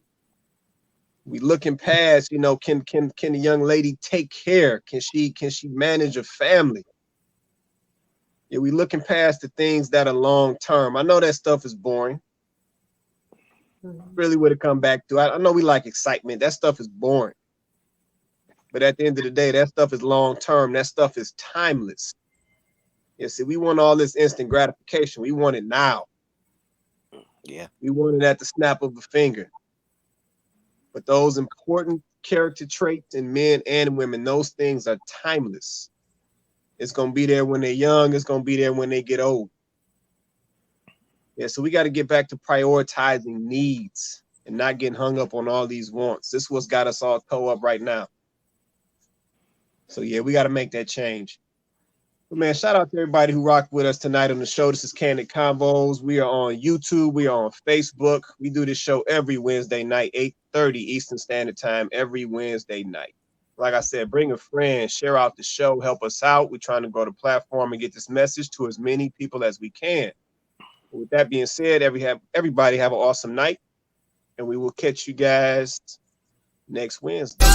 We looking past, can the young lady take care? Can she manage a family? Yeah, we looking past the things that are long term. I know that stuff is boring. Really what it come back to. I know we like excitement. That stuff is boring. But at the end of the day, that stuff is long term. That stuff is timeless. Yeah, see, we want all this instant gratification. We want it now. Yeah. We want it at the snap of a finger. But those important character traits in men and women, those things are timeless. It's going to be there when they're young. It's going to be there when they get old. Yeah, so we got to get back to prioritizing needs and not getting hung up on all these wants. This is what's got us all toe up right now. So, yeah, we got to make that change. But, man, shout out to everybody who rocked with us tonight on the show. This is Kandid Konvos. We are on YouTube. We are on Facebook. We do this show every Wednesday night, 8:30 Eastern Standard Time, every Wednesday night. Like I said, bring a friend, share out the show, help us out. We're trying to grow the platform and get this message to as many people as we can. With that being said, everybody have an awesome night, and we will catch you guys next Wednesday.